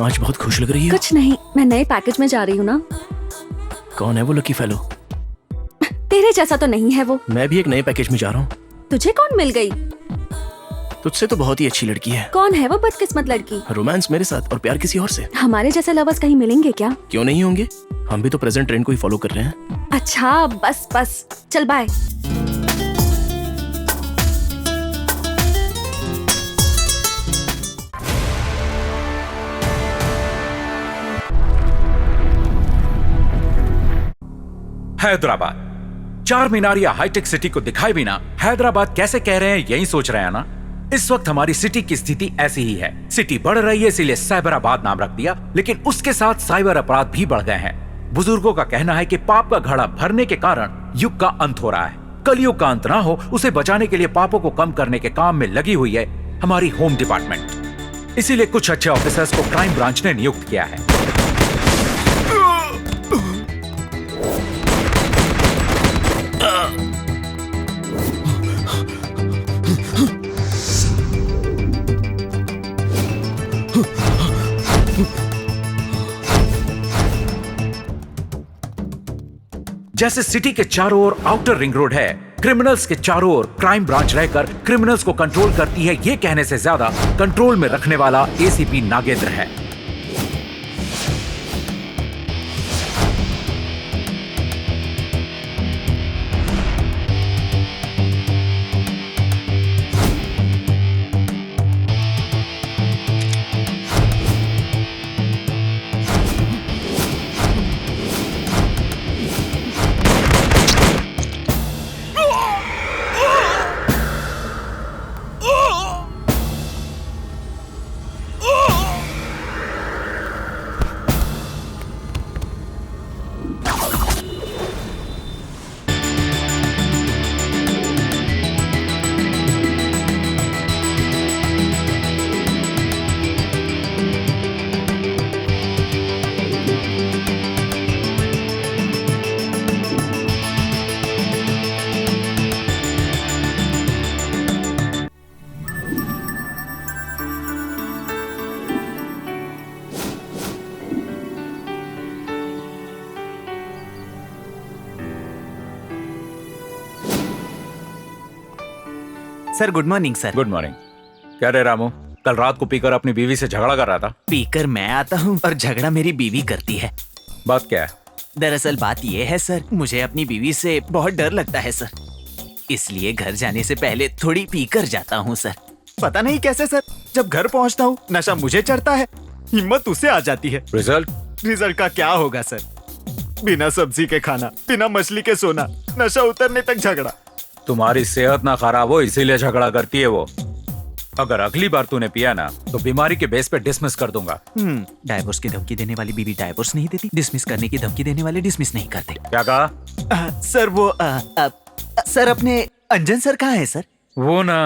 आज बहुत खुश लग रही है। कुछ नहीं, मैं नए पैकेज में जा रही हूँ ना। कौन है वो लकी फेलो? तेरे जैसा तो नहीं है वो। मैं भी एक नए पैकेज में जा रहा हूँ। तुझे कौन मिल गई? तुझसे तो बहुत ही अच्छी लड़की है। कौन है वो बदकिस्मत लड़की? रोमांस मेरे साथ और प्यार किसी और से। हमारे जैसे लवर्स कहीं मिलेंगे क्या? क्यों नहीं होंगे, हम भी तो प्रेजेंट ट्रेंड को ही फॉलो कर रहे हैं। अच्छा बस बस, चल बाय। हैदराबाद, चार मीनार या हाईटेक सिटी को दिखाए बिना हैदराबाद कैसे कह रहे हैं, यही सोच रहे हैं ना। इस वक्त हमारी सिटी की स्थिति ऐसी ही है। सिटी बढ़ रही है इसीलिए साइबराबाद नाम रख दिया, लेकिन उसके साथ साइबर अपराध भी बढ़ गए हैं। बुजुर्गों का कहना है कि पाप का घड़ा भरने के कारण युग का अंत हो रहा है। कलयुग का अंत ना हो, उसे बचाने के लिए पापों को कम करने के काम में लगी हुई है हमारी होम डिपार्टमेंट। इसीलिए कुछ अच्छे ऑफिसर्स को क्राइम ब्रांच ने नियुक्त किया है। जैसे सिटी के चारों ओर आउटर रिंग रोड है, क्रिमिनल्स के चारों ओर क्राइम ब्रांच रहकर क्रिमिनल्स को कंट्रोल करती है, ये कहने से ज्यादा कंट्रोल में रखने वाला एसीपी नागेंद्र है। Sir good morning sir. Good morning. क्या रे रामू, कल रात को पीकर अपनी बीवी से झगड़ा कर रहा था। पीकर मैं आता हूँ और झगड़ा मेरी बीवी करती है। बात क्या है? दरअसल बात ये है सर, मुझे अपनी बीवी से बहुत डर लगता है सर, इसलिए घर जाने से पहले थोड़ी पीकर जाता हूँ सर। पता नहीं कैसे सर, जब घर पहुँचता हूँ नशा मुझे चढ़ता है, हिम्मत उसे आ जाती है। रिजल्ट का क्या होगा सर? बिना सब्जी के खाना, बिना मछली के सोना, नशा उतरने तक झगड़ा। तुम्हारी सेहत ना खराब हो इसीलिए झगड़ा करती है वो। अगर अगली बार तूने पिया ना तो बीमारी के बेस पे डिसमिस कर दूंगा। डाइवोर्स की धमकी देने वाली बीवी डाइवोर्स नहीं देती, डिसमिस करने की धमकी देने वाले डिसमिस नहीं करते। क्या कहा? सर वो सर अपने अंजन सर कहाँ है सर? वो ना,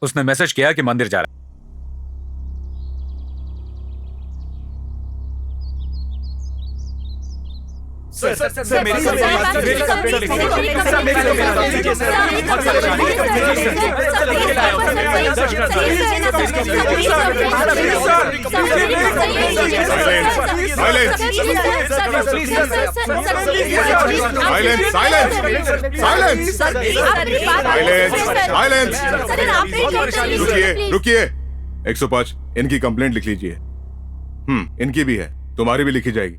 उसने मैसेज किया कि मंदिर जा रहा है। सर मेरी रुकिए 105 इनकी कंप्लेंट लिख लीजिए। इनकी भी है, तुम्हारी भी लिखी जाएगी।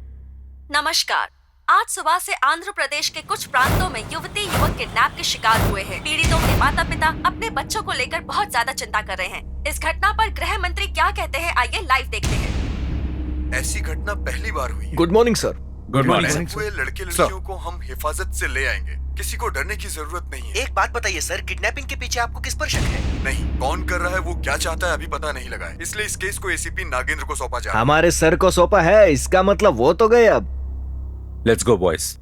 नमस्कार। आज सुबह से आंध्र प्रदेश के कुछ प्रांतों में युवती युवक किडनैप के शिकार हुए हैं। पीड़ितों के माता पिता अपने बच्चों को लेकर बहुत ज्यादा चिंता कर रहे हैं। इस घटना पर गृह मंत्री क्या कहते हैं, आइए लाइव देखते हैं। ऐसी घटना पहली बार हुई है। Good morning sir. Good morning. हुए लड़के लड़कियों को हम हिफाजत से ले आएंगे, किसी को डरने की जरूरत नहीं है। एक बात बताइए सर, किडनैपिंग के पीछे आपको किस पर शक है? नहीं, कौन कर रहा है वो क्या चाहता है अभी पता नहीं लगा है, इसलिए इस केस को एसीपी नागेंद्र को सौंपा जा रहा है। हमारे सर को सौंपा है, इसका मतलब वो तो गए अब। Let's go boys.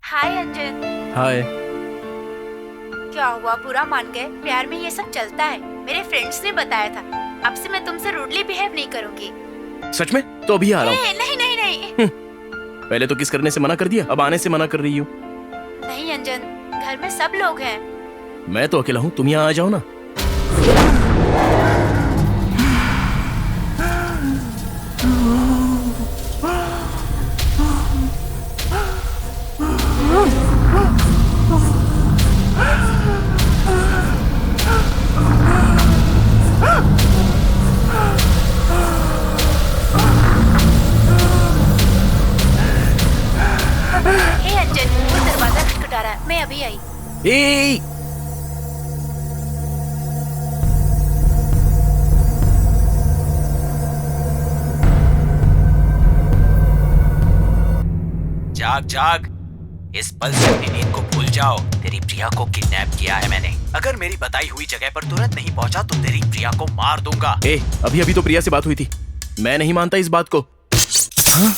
Hi Anjan. Hi. क्या हुआ, बुरा मान गए? प्यार में ये सब चलता है, मेरे फ्रेंड्स ने बताया था। अब से मैं तुमसे रूडली बिहेव नहीं करूंगी। सच में? तो अभी आ रहा हूँ। नहीं नहीं नहीं। पहले तो किस करने से मना कर दिया, अब आने से मना कर रही हूँ। नहीं अंजन, घर में सब लोग हैं। मैं तो अकेला हूँ, तुम यहाँ आ जाओ ना। अंजन, वो दरवाजा खटखटा रहा है, मैं अभी आई। ए! जाग जाग, इस पल से अपनी नींद को भूल जाओ। तेरी प्रिया को किडनैप किया है मैंने। अगर मेरी बताई हुई जगह पर तुरंत नहीं पहुंचा तो तेरी प्रिया को मार दूंगा। अभी अभी तो प्रिया से बात हुई थी, मैं नहीं मानता इस बात को। हाँ?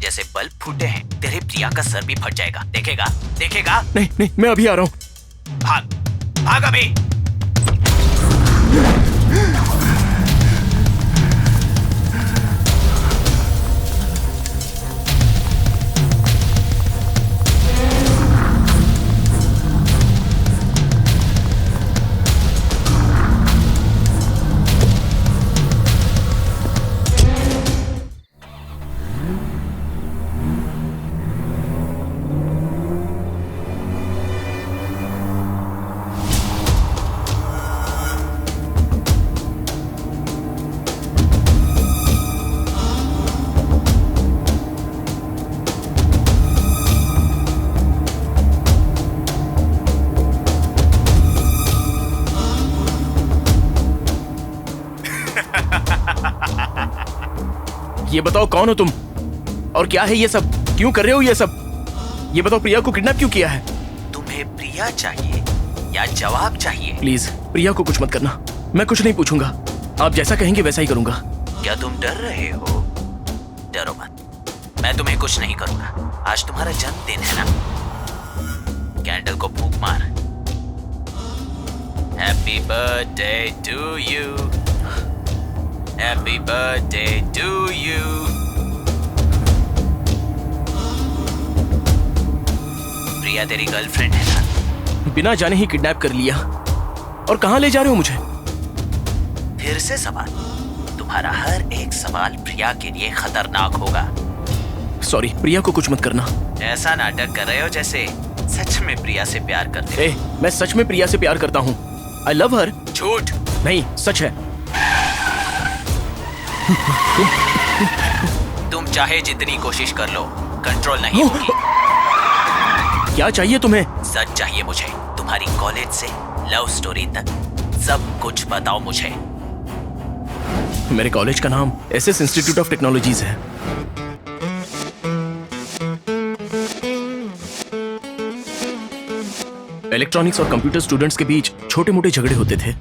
जैसे बल्ब फूटे हैं, तेरे प्रिया का सर भी फट जाएगा। देखेगा देखेगा। नहीं नहीं, मैं अभी आ रहा हूँ। भाग भाग अभी। ये बताओ कौन हो तुम, और क्या है ये सब, क्यों कर रहे हो ये सब? ये बताओ, प्रिया को किडनैप क्यों किया है? तुम्हें प्रिया चाहिए या जवाब चाहिए? प्लीज प्रिया को कुछ मत करना, मैं कुछ नहीं पूछूंगा। आप जैसा कहेंगे वैसा ही करूंगा। क्या तुम डर रहे हो? डरो मत, मैं तुम्हें कुछ नहीं करूंगा। आज तुम्हारा जन्मदिन है ना, कैंडल को फूंक मार। Happy birthday to you, happy birthday to you. Priya तेरी गर्लफ्रेंड है ना? बिना जाने ही किडनैप कर लिया, और कहां ले जा रहे हो मुझे? फिर से सवाल। तुम्हारा हर एक सवाल प्रिया के लिए खतरनाक होगा। सॉरी, प्रिया को कुछ मत करना। ऐसा नाटक कर रहे हो जैसे सच में प्रिया से प्यार करते हो। मैं सच में प्रिया से प्यार करता हूँ। आई लव हर। झूठ। नहीं, सच है। तुम चाहे जितनी कोशिश कर लो, कंट्रोल नहीं होगी। क्या चाहिए तुम्हें? सच चाहिए मुझे, तुम्हारी कॉलेज से लव स्टोरी तक सब कुछ बताओ मुझे। मेरे कॉलेज का नाम SS इंस्टीट्यूट ऑफ टेक्नोलॉजीज है। इलेक्ट्रॉनिक्स और कंप्यूटर स्टूडेंट्स के बीच छोटे मोटे झगड़े होते थे।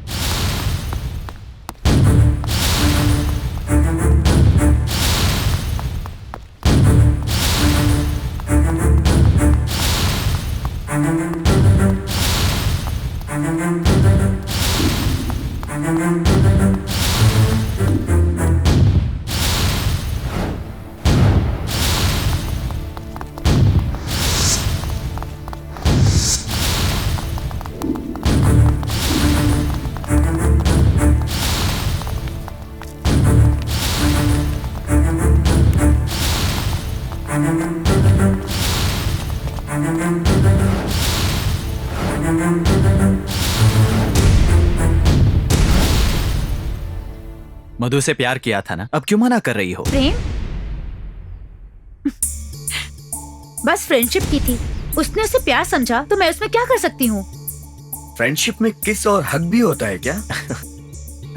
मधु से प्यार किया था ना, अब क्यों मना कर रही हो? प्रेम? बस फ्रेंडशिप की थी, उसने उसे प्यार समझा तो मैं उसमें क्या कर सकती हूँ? फ्रेंडशिप में किस और हक भी होता है क्या?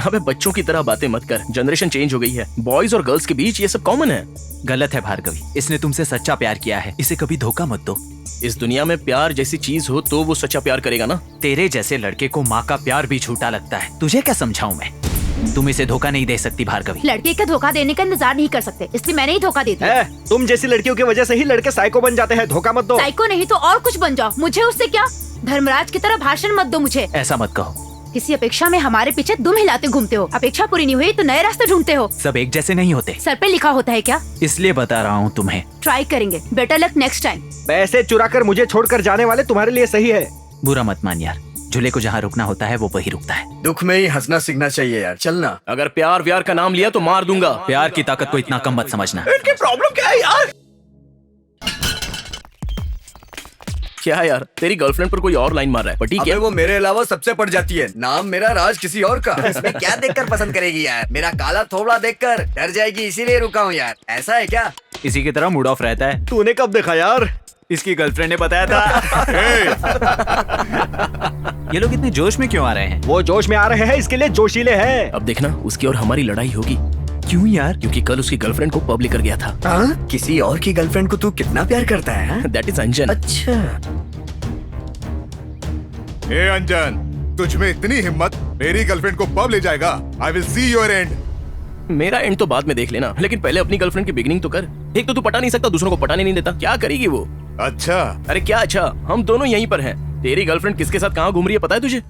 अबे बच्चों की तरह बातें मत कर, जनरेशन चेंज हो गई है। बॉयज और गर्ल्स के बीच ये सब कॉमन है। गलत है भार्गवी, इसने तुमसे सच्चा प्यार किया है, इसे कभी धोखा मत दो। इस दुनिया में प्यार जैसी चीज हो तो वो सच्चा प्यार करेगा ना। तेरे जैसे लड़के को माँ का प्यार भी झूठा लगता है, तुझे क्या समझाऊं मैं? तुम इसे धोखा नहीं दे सकती भार्गवी। लड़के का धोखा देने का इंतजार नहीं कर सकते, इसलिए मैंने ही धोखा दे दिया। तुम जैसी लड़कियों की वजह से ही लड़के साइको बन जाते हैं, धोखा मत दो। साइको नहीं तो और कुछ बन जाओ, मुझे उससे क्या? धर्मराज की तरह भाषण मत दो मुझे। ऐसा मत कहो। किसी अपेक्षा में हमारे पीछे दुम हिलाते घूमते हो, अपेक्षा पूरी नहीं हुई तो नए रास्ते ढूंढते हो। सब एक जैसे नहीं होते। सर पे लिखा होता है क्या? इसलिए बता रहा हूँ तुम्हें। ट्राई करेंगे, बेटर लक नेक्स्ट टाइम। पैसे चुरा कर मुझे छोड़कर जाने वाले तुम्हारे लिए सही है। बुरा मत मान यार, झूले को जहाँ रुकना होता है वो वही रुकता है। दुख में ही हंसना सीखना चाहिए यार, चलना। अगर प्यार व्यार का नाम लिया तो मार दूंगा। प्यार की ताकत को इतना कम मत समझना। इनकी प्रॉब्लम क्या है यार? क्या यार, तेरी गर्लफ्रेंड पर कोई और लाइन मार रहा है? पटी क्या? वो मेरे अलावा सबसे पड़ जाती है, नाम मेरा राज किसी और का। इसमें क्या देखकर पसंद करेगी यार? मेरा काला थोबड़ा देखकर डर जाएगी, इसीलिए रुका हूँ यार। ऐसा है क्या? इसी की तरह मूड ऑफ रहता है। तूने कब देखा यार? इसकी गर्लफ्रेंड ने बताया था। ये लोग इतने जोश में क्यों आ रहे हैं? वो जोश में आ रहे हैं, इसके लिए जोशीले हैं। अब देखना उसकी और हमारी लड़ाई होगी। क्यों यार? क्योंकि कल उसकी गर्लफ्रेंड को पब लेकर गया था। किसी और की गर्लफ्रेंड को तू कितना प्यार करता है? दैट इज अंजन। अच्छा। ए अंजन, तुझ में इतनी हिम्मत, मेरी गर्लफ्रेंड को पब ले जाएगा? I will see your and. मेरा एंड तो बाद में देख लेना, लेकिन पहले अपनी गर्लफ्रेंड की बिगिनिंग तो कर। एक तो तू पटा नहीं सकता, दूसरों को पटाने नहीं देता, क्या करेगी वो? अच्छा। अरे क्या अच्छा, हम दोनों यहीं पर हैं। तेरी गर्लफ्रेंड किसके साथ कहाँ घूम रही है पता है तुझे?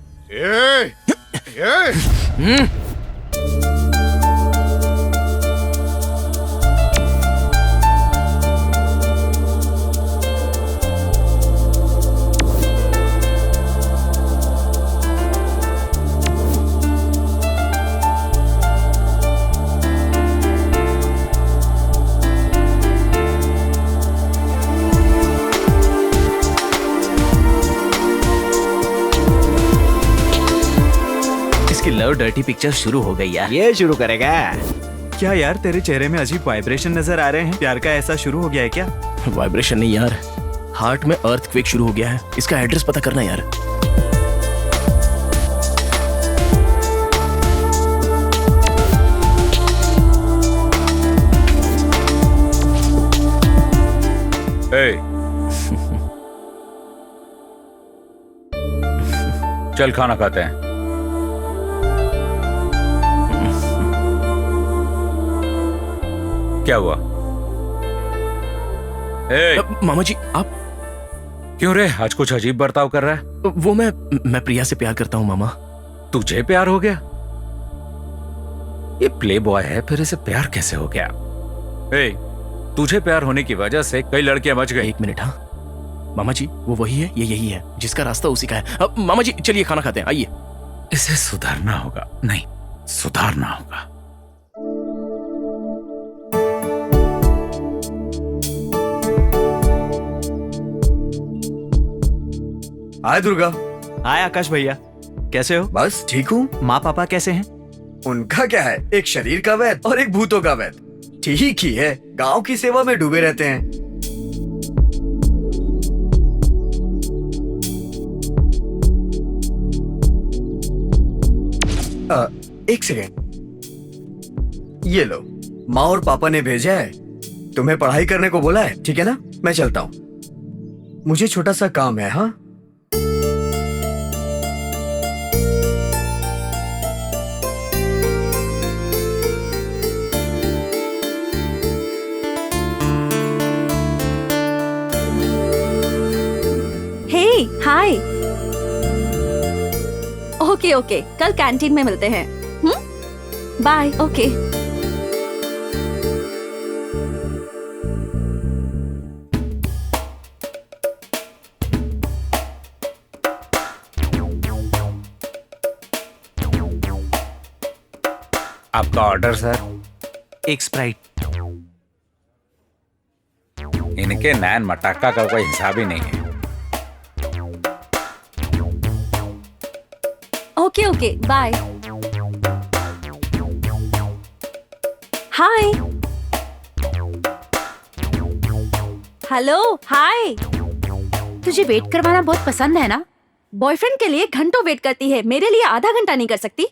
लव डर्टी पिक्चर शुरू हो गई यार। ये शुरू करेगा क्या यार? तेरे चेहरे में अजीब वाइब्रेशन नजर आ रहे हैं, प्यार का ऐसा शुरू हो गया है क्या? वाइब्रेशन नहीं यार, हार्ट में अर्थक्वेक शुरू हो गया है। इसका एड्रेस पता करना यार। चल खाना खाते हैं। क्या हुआ? मामा जी आप क्यों रे, आज कुछ अजीब बर्ताव कर रहा है? वो मैं प्रिया से प्यार करता हूँ मामा। तुझे प्यार हो गया? ये प्ले बॉय है, फिर इसे प्यार कैसे हो गया? तुझे प्यार होने की वजह से कई लड़कियां बच गई। 1 मिनट। हाँ मामा जी, वो वही है, ये यही है, जिसका रास्ता उसी का है। अब मामा जी चलिए खाना खाते हैं, आइए। इसे सुधारना होगा। नहीं, सुधारना होगा। हाय दुर्गा। हाय आकाश भैया, कैसे हो? बस ठीक हूँ। माँ पापा कैसे हैं? उनका क्या है, एक शरीर का वैद्य और एक भूतों का वैद्य। ठीक ही है, गांव की सेवा में डूबे रहते हैं। एक सेकेंड, ये लो, माँ और पापा ने भेजा है, तुम्हें पढ़ाई करने को बोला है, ठीक है ना? मैं चलता हूँ, मुझे छोटा सा काम है। हाँ, हे हाय। ओके ओके, कल कैंटीन में मिलते हैं। बाय। ओके। आपका ऑर्डर सर। एक स्प्राइट। इनके नैन मटाका का कोई हिसाब ही नहीं है। Okay okay, bye. Hi. Hello hi. तुझे वेट करवाना बहुत पसंद है ना? बॉयफ्रेंड के लिए घंटों वेट करती है, मेरे लिए आधा घंटा नहीं कर सकती?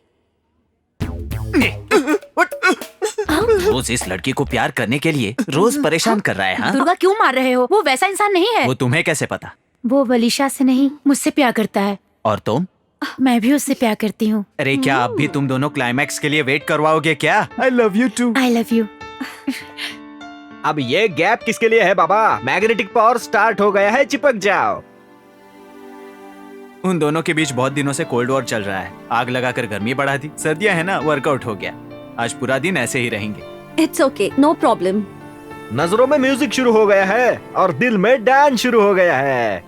रोज इस लड़की को प्यार करने के लिए रोज परेशान कर रहा है। हाँ? दुर्गा क्यों मार रहे हो? वो वैसा इंसान नहीं है। वो तुम्हें कैसे पता? वो वलीशा से नहीं, मुझसे प्यार करता है। और तुम? मैं भी उससे प्यार करती हूँ। अरे क्या अब भी तुम दोनों क्लाइमैक्स के लिए वेट करवाओगे क्या? I love you too. I love you. अब ये गैप किसके लिए है बाबा? मैग्नेटिक पावर स्टार्ट हो गया है, चिपक जाओ। उन दोनों के बीच बहुत दिनों से कोल्ड वॉर चल रहा है। आग लगाकर गर्मी बढ़ा दी। सर्दियां है ना, वर्कआउट हो गया। आज पूरा दिन ऐसे ही रहेंगे। It's okay, no problem. नजरों में म्यूजिक शुरू हो गया है और दिल में डांस शुरू हो गया है।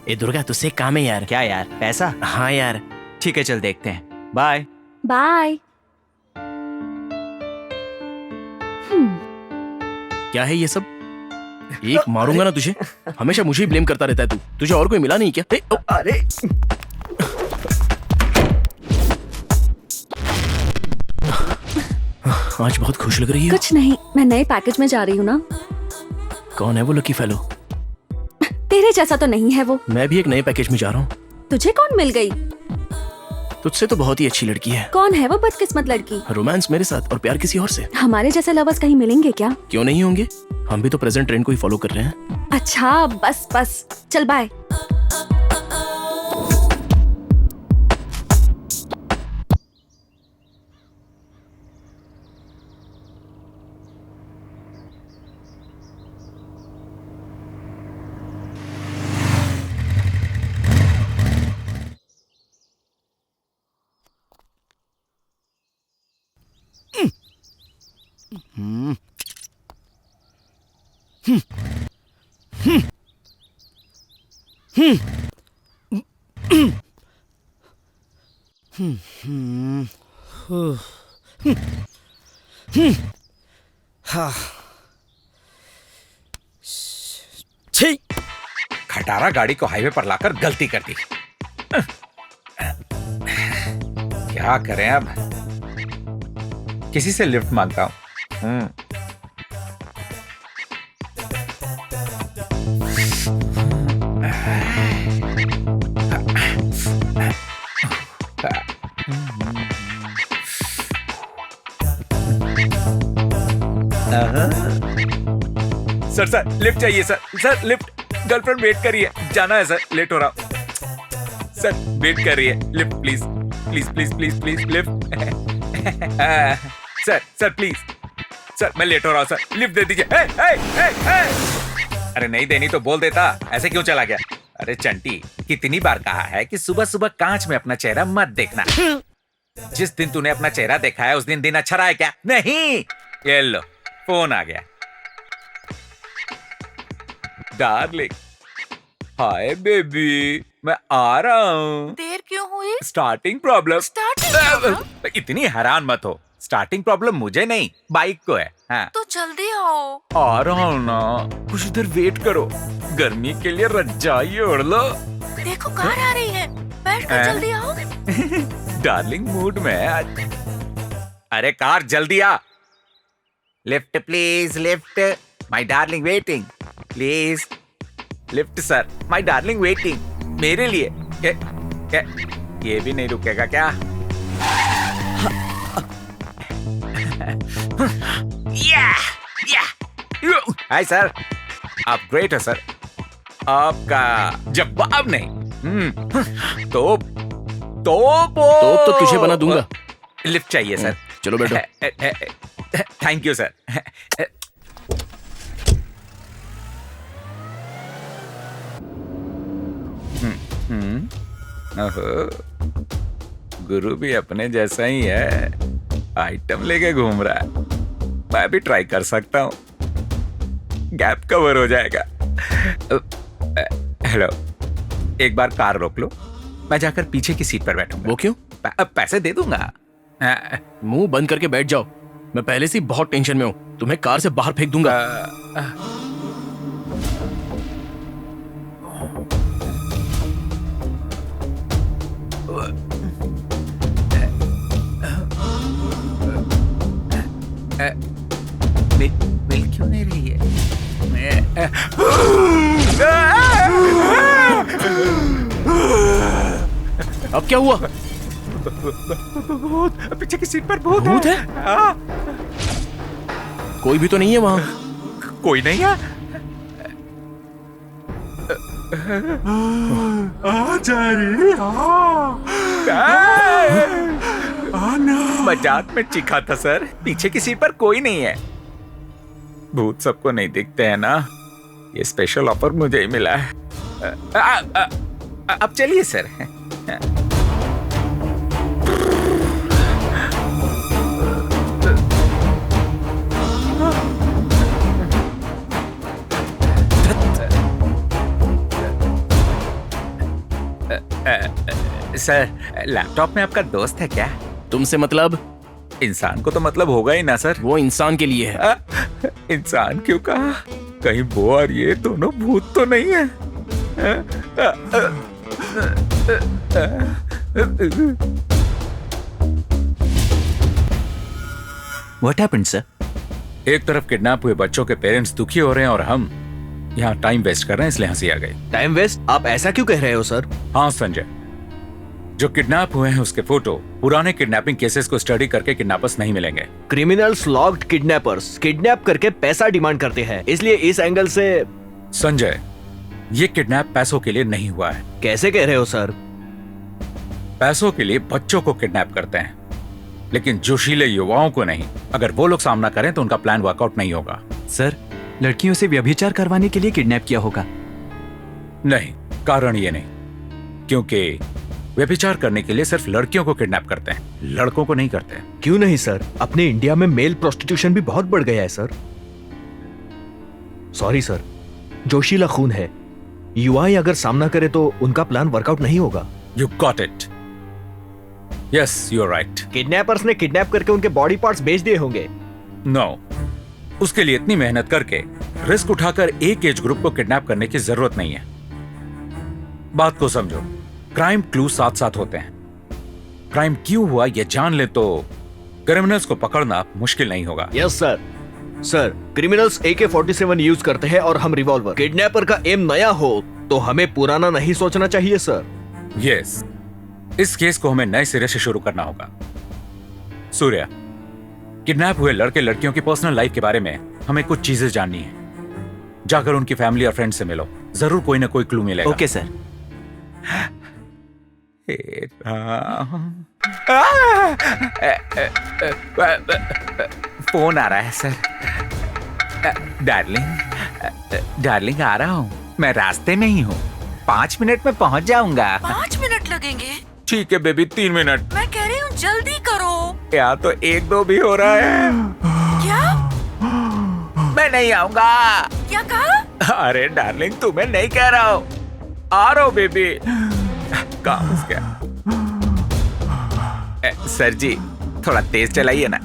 ए दुर्गा, तुझसे काम है यार। क्या यार? पैसा? हाँ यार। ठीक है, चल देखते हैं। Bye bye. क्या है ये सब? एक मारूंगा ना तुझे। हमेशा मुझे ही ब्लेम करता रहता है तू। तुझे और कोई मिला नहीं क्या? अरे आज बहुत खुश लग रही है। कुछ नहीं, मैं नए पैकेज में जा रही हूँ ना। कौन है वो लकी फेलो? तेरे जैसा तो नहीं है वो। मैं भी एक नए पैकेज में जा रहा हूँ। तुझे कौन मिल गई? तुझसे तो बहुत ही अच्छी लड़की है। कौन है वो बदकिस्मत लड़की? रोमांस मेरे साथ और प्यार किसी और से। हमारे जैसे लवर्स कहीं मिलेंगे क्या? क्यों नहीं होंगे? हम भी तो प्रेजेंट ट्रेंड को ही फॉलो कर रहे हैं। अच्छा बस बस, चल बाय। खटारा गाड़ी को हाईवे पर लाकर गलती कर दी। क्या करें अब? किसी से लिफ्ट मांगता हूं। सर सर लिफ्ट चाहिए sir. Sir lift, girlfriend wait कर रही है, जाना है सर, लेट हो रहा हूं। सर वेट कर रही है, lift please please please please please lift. Sir sir please sir, मैं लेट हो रहा हूं सर, लिफ्ट दे दीजिए। ए, ए, ए, ए। अरे नहीं देनी तो बोल देता, ऐसे क्यों चला गया? अरे चंटी, कितनी बार कहा है कि सुबह सुबह कांच में अपना चेहरा मत देखना। जिस दिन तूने अपना चेहरा देखा है उस दिन दिन अच्छा रहा है क्या? नहीं। ये लो, फोन आ गया। डार्लिंग, हाय बेबी, मैं आ रहा हूँ। देर क्यों हुई? Starting problem. स्टार्टिंग? इतनी हैरान मत हो, स्टार्टिंग प्रॉब्लम मुझे नहीं, बाइक को है। हाँ। तो जल्दी आओ। आ रहा हूँ ना, कुछ देर वेट करो। गर्मी के लिए रजाई ओढ़ लो। देखो कार आ रही है, बैठकर जल्दी आओ। डार्लिंग मूड में है आज। अरे कार जल्दी आ। Lift please, lift, my darling waiting please. Lift sir, my darling waiting. मेरे लिए ये भी नहीं रुकेगा क्या? हाय सर, आप ग्रेट है सर, आपका जवाब नहीं। तो तुझे बना दूंगा। लिफ्ट चाहिए सर। चलो बैठो। Thank you sir. गुरु भी अपने जैसा ही है, आइटम लेके घूम रहा है। मैं भी ट्राई कर सकता हूँ, गैप कवर हो जाएगा। हेलो, एक बार कार रोक लो, मैं जाकर पीछे की सीट पर बैठूंगा। वो क्यों? पैसे दे दूंगा। मुंह बंद करके बैठ जाओ, मैं पहले से ही बहुत टेंशन में हूँ। तुम्हें कार से बाहर फेंक दूंगा। मिल क्यों नहीं रही है? अब क्या हुआ? पीछे की सीट पर भूत है? कोई भी तो नहीं है वहां। कोई नहीं है। मजाक में चिखा था सर, पीछे की सीट पर कोई नहीं है। भूत सबको नहीं दिखते हैं ना, ये स्पेशल ऑफर मुझे ही मिला है। अब चलिए सर। सर, लैपटॉप में आपका दोस्त है क्या? तुमसे मतलब? इंसान को तो मतलब होगा ही ना सर। वो इंसान के लिए है। इंसान क्यों कहा? कहीं वो और ये दोनों भूत तो नहीं है? What happened, sir? एक तरफ किडनैप हुए बच्चों के पेरेंट्स दुखी हो रहे हैं और हम यहाँ टाइम वेस्ट कर रहे हैं, इसलिए हंसी आ गई। Time waste? आप ऐसा क्यों कह रहे हो सर? हाँ संजय, जो किडनैप हुए हैं उसके फोटो पुराने किडनैपिंग केसेस को स्टडी करके किडनैपर्स नहीं मिलेंगे। क्रिमिनल्स लॉक्ड किडनैपर्स किडनैप करके पैसा डिमांड करते हैं, इसलिए इस एंगल से। संजय, ये किडनैप पैसों के लिए नहीं हुआ है। कैसे कह रहे हो सर? पैसों के लिए बच्चों को किडनैप करते हैं, लेकिन जोशीले युवाओं को नहीं। अगर वो लोग सामना करें तो उनका प्लान वर्कआउट नहीं होगा। सर, लड़कियों से व्यभिचार करवाने के लिए किडनैप किया होगा। नहीं, कारण ये नहीं, क्योंकि व्यभिचार करने के लिए सिर्फ लड़कियों को किडनैप करते हैं, लड़कों को नहीं करते। क्यों नहीं सर, अपने इंडिया में मेल प्रोस्टिट्यूशन भी बहुत बढ़ गया है सर। सॉरी सर, जोशीला खून है, युवाएं अगर सामना करे तो उनका प्लान वर्कआउट नहीं होगा। You got it. Yes, you are right. Kidnappers ने किडनैप करके उनके बॉडी पार्ट्स बेच दिए होंगे। नो, उसके लिए इतनी मेहनत करके रिस्क उठाकर एक एज ग्रुप को किडनैप करने की जरूरत नहीं है। बात को समझो, क्राइम क्लू साथ साथ होते हैं। क्राइम क्यों हुआ ये जान ले तो क्रिमिनल्स को पकड़ना मुश्किल नहीं होगा। Yes sir. Sir, criminals AK-47 use करते हैं और हम रिवॉल्वर। किडनैपर का एम नया हो तो हमें पुराना नहीं सोचना चाहिए सर। यस, इस केस को हमें नए सिरे से शुरू करना होगा। सूर्या, किडनैप हुए लड़के लड़कियों की पर्सनल लाइफ के बारे में हमें कुछ चीजें जाननी है। जाकर उनकी फैमिली और फ्रेंड से मिलो, जरूर कोई ना कोई क्लू मिलेगा। Okay sir. फोन आ रहा है सर। डार्लिंग आ रहा हूँ, मैं रास्ते में ही हूँ, 5 मिनट में पहुँच जाऊंगा। 5 मिनट लगेंगे? ठीक है बेबी, 3 मिनट। मैं कह रही हूँ जल्दी करो। या तो 1-2 भी हो रहा है। क्या? मैं नहीं आऊंगा। क्या कहा? अरे डार्लिंग, तुम्हें नहीं कह रहा हूँ, आ रहा हूँ बेबी। काम क्या? सर जी, थोड़ा तेज चलाइए ना।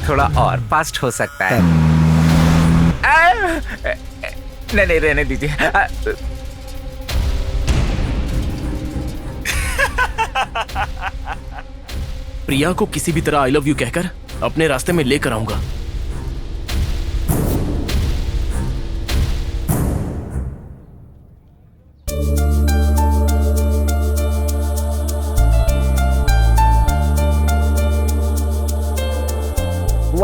थोड़ा और फास्ट हो सकता है। नहीं, रहने दीजिए। प्रिया को किसी भी तरह आई लव यू कहकर अपने रास्ते में लेकर आऊंगा।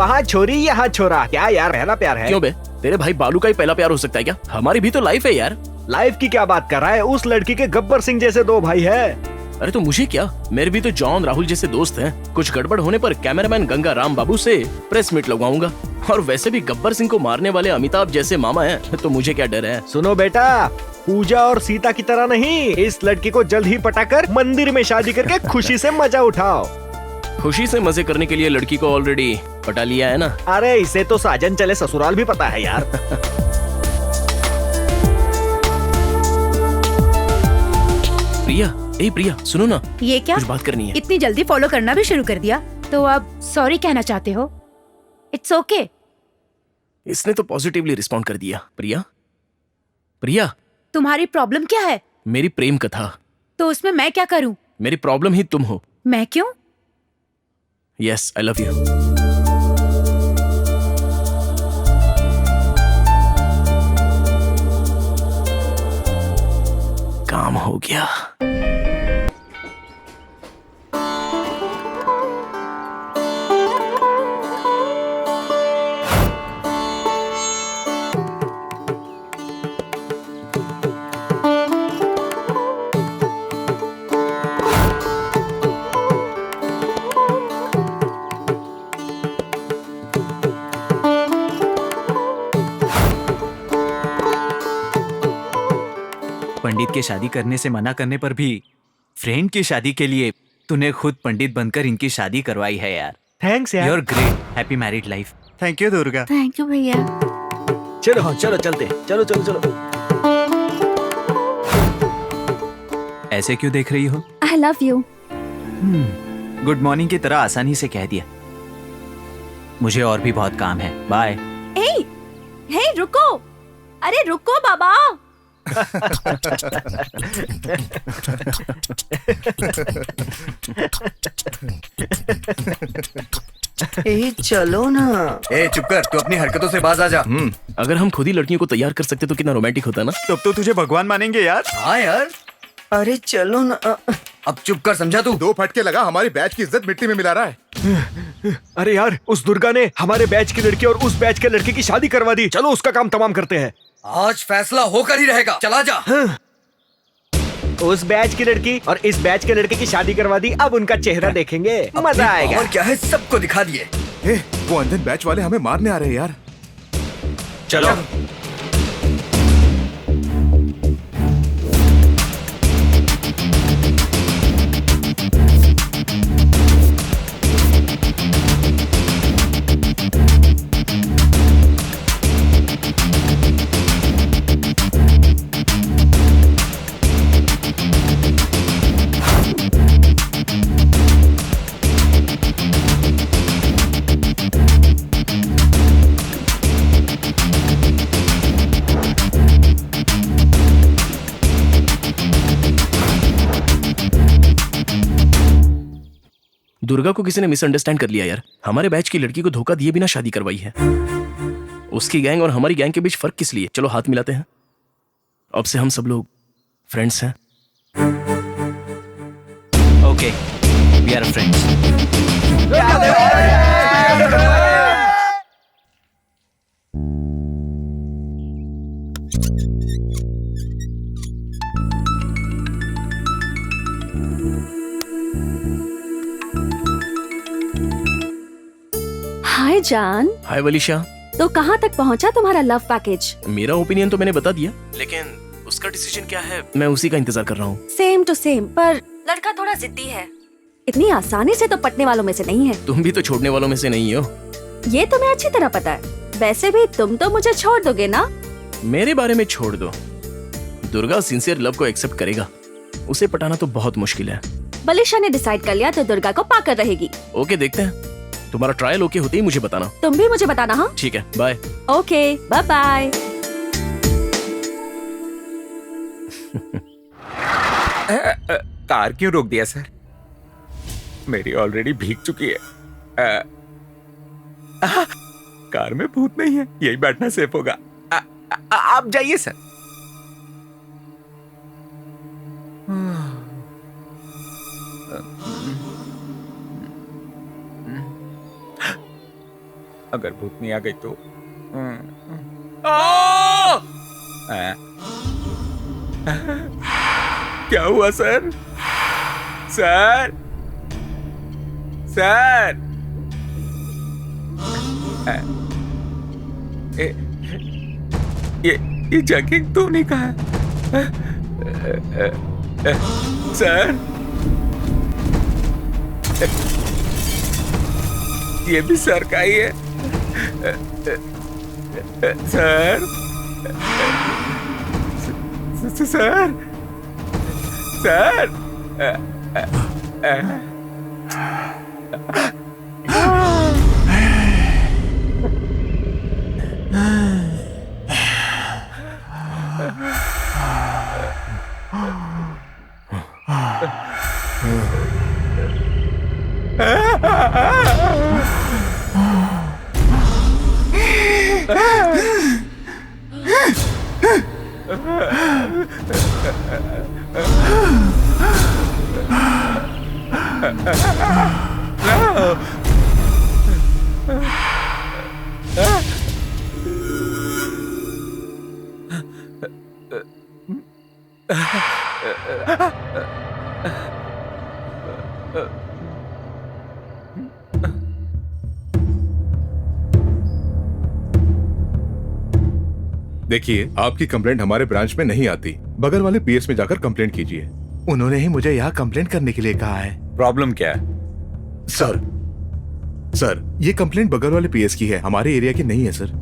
वहाँ छोरी यहाँ छोरा, क्या यार पहला प्यार है? क्यों बे, तेरे भाई बालू का ही पहला प्यार हो सकता है क्या? हमारी भी तो लाइफ है यार। लाइफ की क्या बात कर रहा है? उस लड़की के गब्बर सिंह जैसे 2 भाई है। अरे तो मुझे क्या, मेरे भी तो जॉन राहुल जैसे दोस्त हैं। कुछ गड़बड़ होने पर कैमरामैन गंगा राम बाबू से प्रेस मीट लगवाऊंगा। और वैसे भी गब्बर सिंह को मारने वाले अमिताभ जैसे मामा हैं, तो मुझे क्या डर है। सुनो बेटा, पूजा और सीता की तरह नहीं, इस लड़की को जल्द ही पटाकर मंदिर में शादी करके खुशी से मजा उठाओ। खुशी से मजे करने के लिए लड़की को ऑलरेडी पटा लिया है ना। अरे इसे तो साजन चले ससुराल भी पता है यार। प्रिया, ए प्रिया सुनो ना, ये क्या? कुछ बात करनी है। इतनी जल्दी फॉलो करना भी शुरू कर दिया? तो अब सॉरी कहना चाहते हो? It's okay. इसने तो पॉजिटिवली रिस्पॉन्ड कर दिया। प्रिया, प्रिया तुम्हारी प्रॉब्लम क्या है? मेरी प्रेम कथा। तो उसमें मैं क्या करूं? मेरी प्रॉब्लम ही तुम हो। मैं क्यों? Yes, I love you. काम हो गया। पंडित के शादी करने से मना करने पर भी फ्रेंड की शादी के लिए तूने खुद पंडित बनकर इनकी शादी करवाई है यार। थैंक्स यार। You're great, happy married life. Thank you Durga. Thank you भैया। चलो हाँ, चलो चलते, चलो चलो चलो। ऐसे क्यों देख रही हो? आई लव यू। गुड मॉर्निंग की तरह आसानी से कह दिया। मुझे और भी बहुत काम है, बाय। हे रुको, अरे रुको बाबा। चलो ना। चुप कर, तू अपनी हरकतों से बाज आ जा। अगर हम खुद ही लड़कियों को तैयार कर सकते तो कितना रोमांटिक होता ना। तब तो तुझे भगवान मानेंगे यार। हाँ यार, अरे चलो ना। अब चुप कर, समझा तू? 2 फटके लगा, हमारी बैच की इज्जत मिट्टी में मिला रहा है। अरे यार, उस दुर्गा ने हमारे बैच की लड़की और उस बैच के लड़के की शादी करवा दी। चलो उसका काम तमाम करते हैं। आज फैसला होकर ही रहेगा, चला जा। उस बैच की लड़की और इस बैच के लड़के की शादी करवा दी, अब उनका चेहरा देखेंगे, मजा आएगा। और क्या है, सबको दिखा दिए। वो अंधन बैच वाले हमें मारने आ रहे हैं यार। चलो। दुर्गा को किसी ने मिसअंडरस्टैंड कर लिया यार। हमारे बैच की लड़की को धोखा दिए बिना शादी करवाई है। उसकी गैंग और हमारी गैंग के बीच फर्क किस लिए? चलो हाथ मिलाते हैं। अब से हम सब लोग फ्रेंड्स हैं। Okay, we are friends. Hi जान। हाय वलीशा। तो कहाँ तक पहुँचा तुम्हारा लव पैकेज? मेरा ओपिनियन तो मैंने बता दिया, लेकिन उसका डिसीजन क्या है मैं उसी का इंतजार कर रहा हूँ। सेम टू सेम, पर लड़का थोड़ा जिद्दी है। इतनी आसानी से तो पटने वालों में से नहीं है। तुम भी तो छोड़ने वालों में से नहीं हो। ये तुम्हें अच्छी तरह पता है। वैसे भी तुम तो मुझे छोड़ दोगे ना? मेरे बारे में छोड़ दो, दुर्गा सिंसियर लव को एक्सेप्ट करेगा। उसे पटाना तो बहुत मुश्किल है। बलिशा ने डिसाइड कर लिया तो दुर्गा को पाकर रहेगी। ओके, देखते हैं। तुम्हारा ट्रायल ओके होते ही मुझे बताना। तुम भी मुझे बताना। हाँ ठीक है, bye. Okay, bye bye. Car क्यों रोक दिया सर? मेरी ऑलरेडी भीग चुकी है। कार में भूत नहीं है, यही बैठना सेफ होगा। आप जाइए सर। अगर भूतनी आ गई तो क्या हुआ सर? सर सर ये जगिंग तो नहीं कहा सर? ये भी सर का ही है सर? सर सर देखिए, आपकी कंप्लेंट हमारे ब्रांच में नहीं आती। बगल वाले पीएस में जाकर कंप्लेंट कीजिए। उन्होंने ही मुझे यहाँ कंप्लेंट करने के लिए कहा है। प्रॉब्लम क्या है? सर ये कंप्लेंट बगल वाले पीएस की है, हमारे एरिया की नहीं है सर।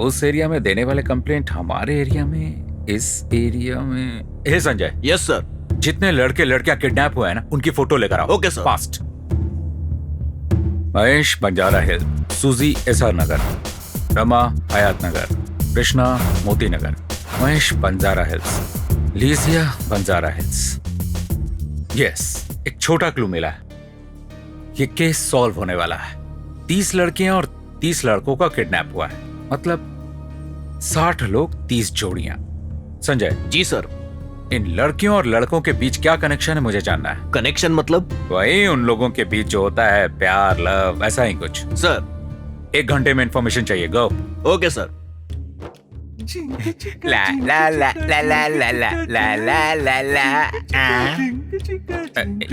उस एरिया में देने वाले कंप्लेंट हमारे एरिया में, इस एरिया में। हे संजय। Yes sir. जितने लड़के लड़कियां किडनैप हुए हैं ना, उनकी फोटो लेकर आओ। Okay sir. Fast. Mahesh Banjara hill, Suji SR Nagar, Rama Hayath Nagar, Krishna Moti Nagar, Mahesh Banjara hills, लीजिया बंजारा हिल्स। यस, एक छोटा क्लू मिला है। ये केस सॉल्व होने वाला है। 30 लड़कियां और 30 लड़कों का किडनैप हुआ है, मतलब 60 लोग 30 जोड़ियां। संजय। जी सर। इन लड़कियों और लड़कों के बीच क्या कनेक्शन है मुझे जानना है। कनेक्शन मतलब? वही उन लोगों के बीच जो होता है, प्यार, लव, ऐसा ही कुछ। सर 1 घंटे में इंफॉर्मेशन चाहिए। गो। Okay sir. ला ला ला ला ला ला ला ला ला ला ला।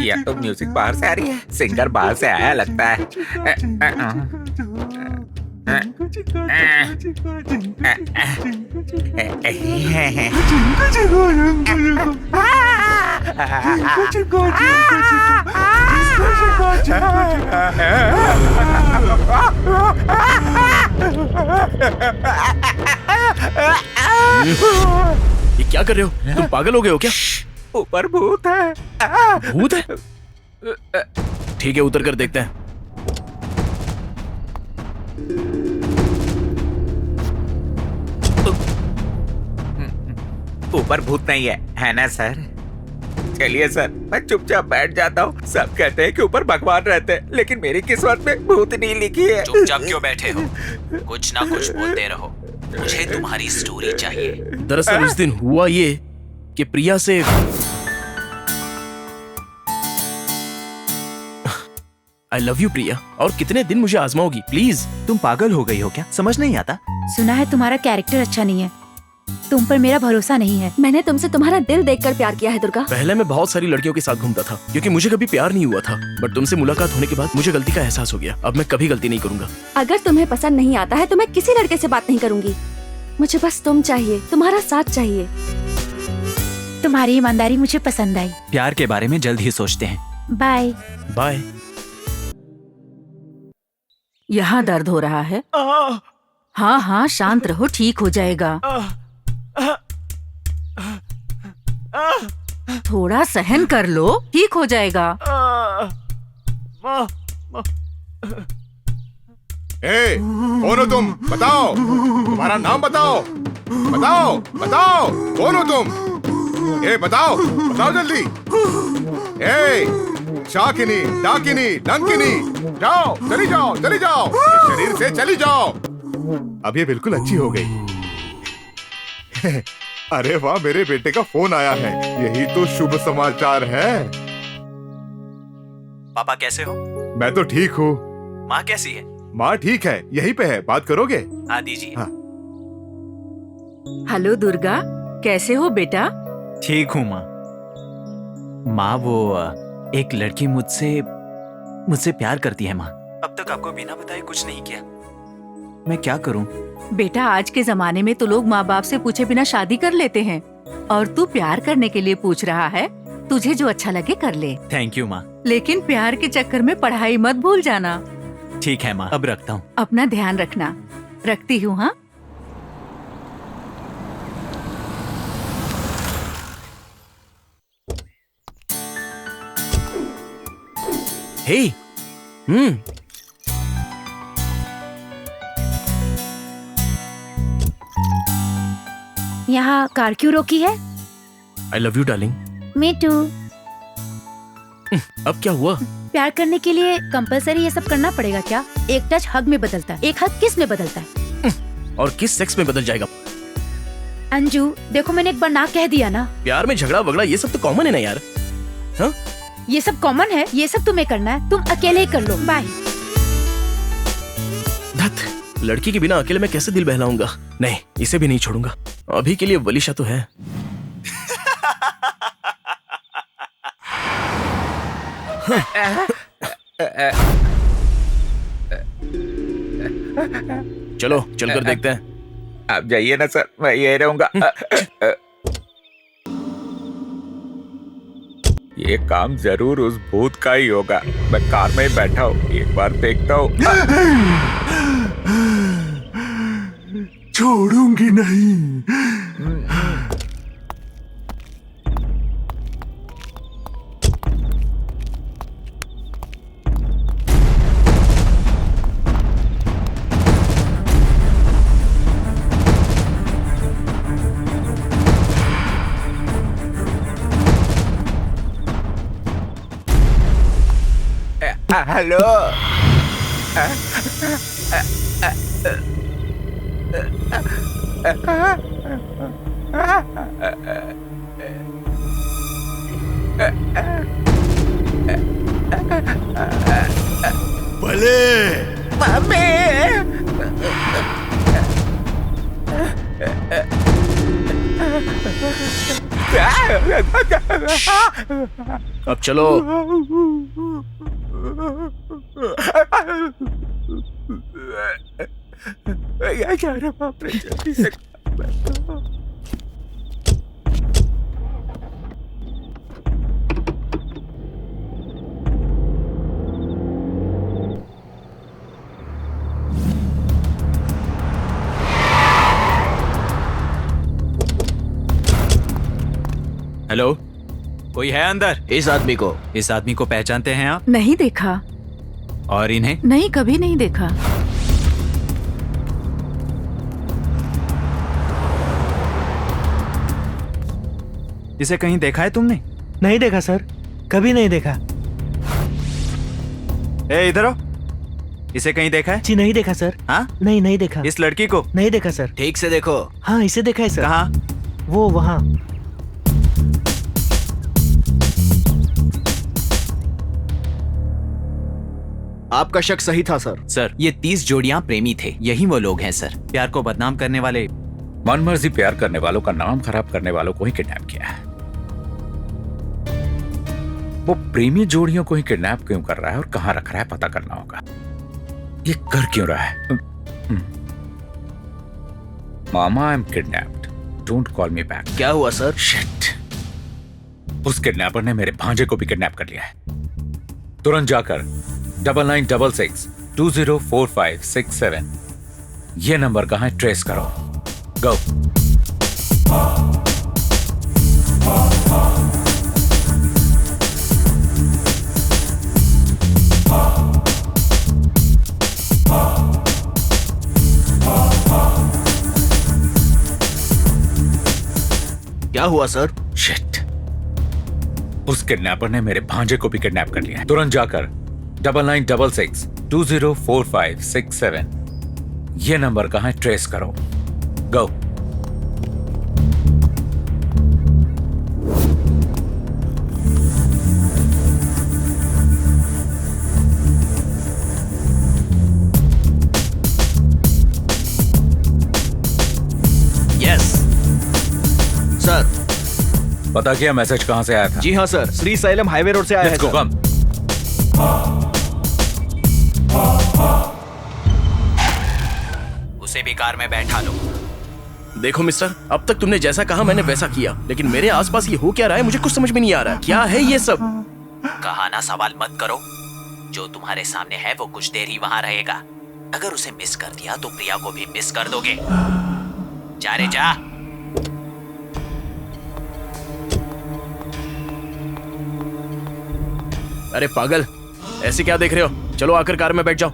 या तो म्यूजिक बाहर से आ रही है, सिंगर बाहर से आया लगता है। ये क्या कर रहे हो? तुम पागल हो गए हो क्या? ऊपर भूत है। भूत है? ठीक है, उतर कर देखते हैं। ऊपर भूत नहीं है ना सर? चलिए सर, मैं चुपचाप बैठ जाता हूँ। सब कहते हैं कि ऊपर भगवान रहते हैं, लेकिन मेरी किस्मत में भूत नहीं लिखी है। चुपचाप क्यों बैठे हो? कुछ ना कुछ बोलते रहो। मुझे तुम्हारी स्टोरी चाहिए। दरअसल उस दिन हुआ ये कि प्रिया से आई लव यू प्रिया, और कितने दिन मुझे आजमाओगी? प्लीज। तुम पागल हो गई हो क्या? समझ नहीं आता? सुना है तुम्हारा कैरेक्टर अच्छा नहीं है, तुम पर मेरा भरोसा नहीं है। मैंने तुमसे तुम्हारा दिल देखकर प्यार किया है दुर्गा। पहले मैं बहुत सारी लड़कियों के साथ घूमता था, क्योंकि मुझे कभी प्यार नहीं हुआ था। बट तुमसे मुलाकात होने के बाद मुझे गलती का एहसास हो गया। अब मैं कभी गलती नहीं करूंगा। अगर तुम्हें पसंद नहीं आता है तो मैं किसी लड़के से बात नहीं करूंगी। मुझे बस तुम चाहिए, तुम्हारा साथ चाहिए। तुम्हारी ईमानदारी मुझे पसंद आई। प्यार के बारे में जल्द ही सोचते हैं। Bye bye. यहाँ दर्द हो रहा है? हाँ हाँ, शांत रहो, ठीक हो जाएगा। थोड़ा सहन कर लो, ठीक हो जाएगा। ए, कौन हो तुम? बताओ, तुम्हारा नाम बताओ। बताओ बताओ, कौन हो तुम? ए बताओ, बताओ जल्दी। ए, शाकिनी, डाकिनी, डंकिनी, जाओ, चली जाओ, चली जाओ, इस शरीर से चली जाओ। अब ये बिल्कुल अच्छी हो गई। अरे वाह, मेरे बेटे का फोन आया है, यही तो शुभ समाचार है। पापा कैसे हो? मैं तो ठीक हूँ। माँ कैसी है? माँ ठीक है, यहीं पे है, बात करोगे? हाँ दीजिए। हाँ। हेलो दुर्गा, कैसे हो बेटा? ठीक हूँ माँ। माँ वो एक लड़की मुझसे प्यार करती है माँ। अब तक आपको बिना बताए कुछ नहीं किया। मैं क्या करूँ? बेटा आज के जमाने में तो लोग माँ बाप से पूछे बिना शादी कर लेते हैं, और तू प्यार करने के लिए पूछ रहा है। तुझे जो अच्छा लगे कर ले, थैंक यू माँ। लेकिन प्यार के चक्कर में पढ़ाई मत भूल जाना। ठीक है माँ, अब रखता हूँ। अपना ध्यान रखना। रखती हूँ। हाँ। हे, यहाँ कार क्यों रोकी है? I love you darling. Me too. अब क्या हुआ? प्यार करने के लिए कंपलसरी ये सब करना पड़ेगा क्या? एक टच हग में बदलता है, एक हग किस में बदलता है? और किस सेक्स में बदल जाएगा? अंजू देखो, मैंने एक बार ना कह दिया ना। प्यार में झगड़ा वगड़ा ये सब तो कॉमन है ना यार। हाँ? ये सब कॉमन है, ये सब तुम्हें करना है, तुम अकेले ही कर लो। बाय। धत, लड़की के बिना अकेले मैं कैसे दिल बहलाऊंगा? नहीं, इसे भी नहीं छोड़ूंगा। अभी के लिए वलीशा तो है। चलो चलकर देखते हैं। आप जाइए ना सर, मैं यही रहूंगा। ये काम जरूर उस भूत का ही होगा। मैं कार में ही बैठा हूँ, एक बार देखता हूँ। छोड़ूंगी नहीं। हेलो। भले अब चलो। बाप रे, जल्दी से। हेलो, कोई है अंदर? इस आदमी को पहचानते हैं आप? नहीं देखा। और इन्हें? नहीं, कभी नहीं देखा। इसे कहीं देखा है तुमने? नहीं देखा सर, कभी नहीं देखा। ए इधर आओ। इसे कहीं देखा है? जी नहीं देखा सर। हाँ? नहीं देखा। इस लड़की को? नहीं देखा सर। ठीक से देखो। हाँ, इसे देखा है सर। कहाँ? वो वहाँ। आपका शक सही था सर। सर, ये 30 जोड़ियां प्रेमी थे। यही वो लोग हैं सर। प्यार को बदनाम करने वाले, मनमर्जी प्यार करने वालों का नाम खराब करने वालों को ही किडनैप किया है। वो प्रेमी जोड़ियों को ही किडनैप क्यों कर रहा है और कहां रख रहा है पता करना होगा। ये कर क्यों रहा है? मामा, I am kidnapped, don't call me back. क्या हुआ सर? शिट, उस किडनैपर ने मेरे भांजे को भी किडनैप कर लिया है। तुरंत जाकर 9966 204567 ये नंबर कहां है ट्रेस करो। गो। क्या हुआ सर? शिट, उस किडनैपर ने मेरे भांजे को भी किडनैप कर लिया है। तुरंत जाकर 9966 204567 ये नंबर कहां है ट्रेस करो। गो। पता किया मैसेज कहाँ से आया था? जी हाँ sir, Shri xylem highway road से आया है Let's go, सर। come. उसे भी कार में बैठा लो। देखो मिस्टर, अब तक तुमने जैसा कहा मैंने वैसा किया, लेकिन मेरे आसपास ये हो क्या रहा है मुझे कुछ समझ में नहीं आ रहा है। क्या है ये सब? कहा ना सवाल मत करो। जो तुम्हारे सामने है वो कुछ देर ही वहां रहेगा। अगर उसे मिस कर दिया तो प्रिया को भी मिस कर दोगे। जा रे जा। अरे पागल, ऐसे क्या देख रहे हो? चलो आकर कार में बैठ जाओ।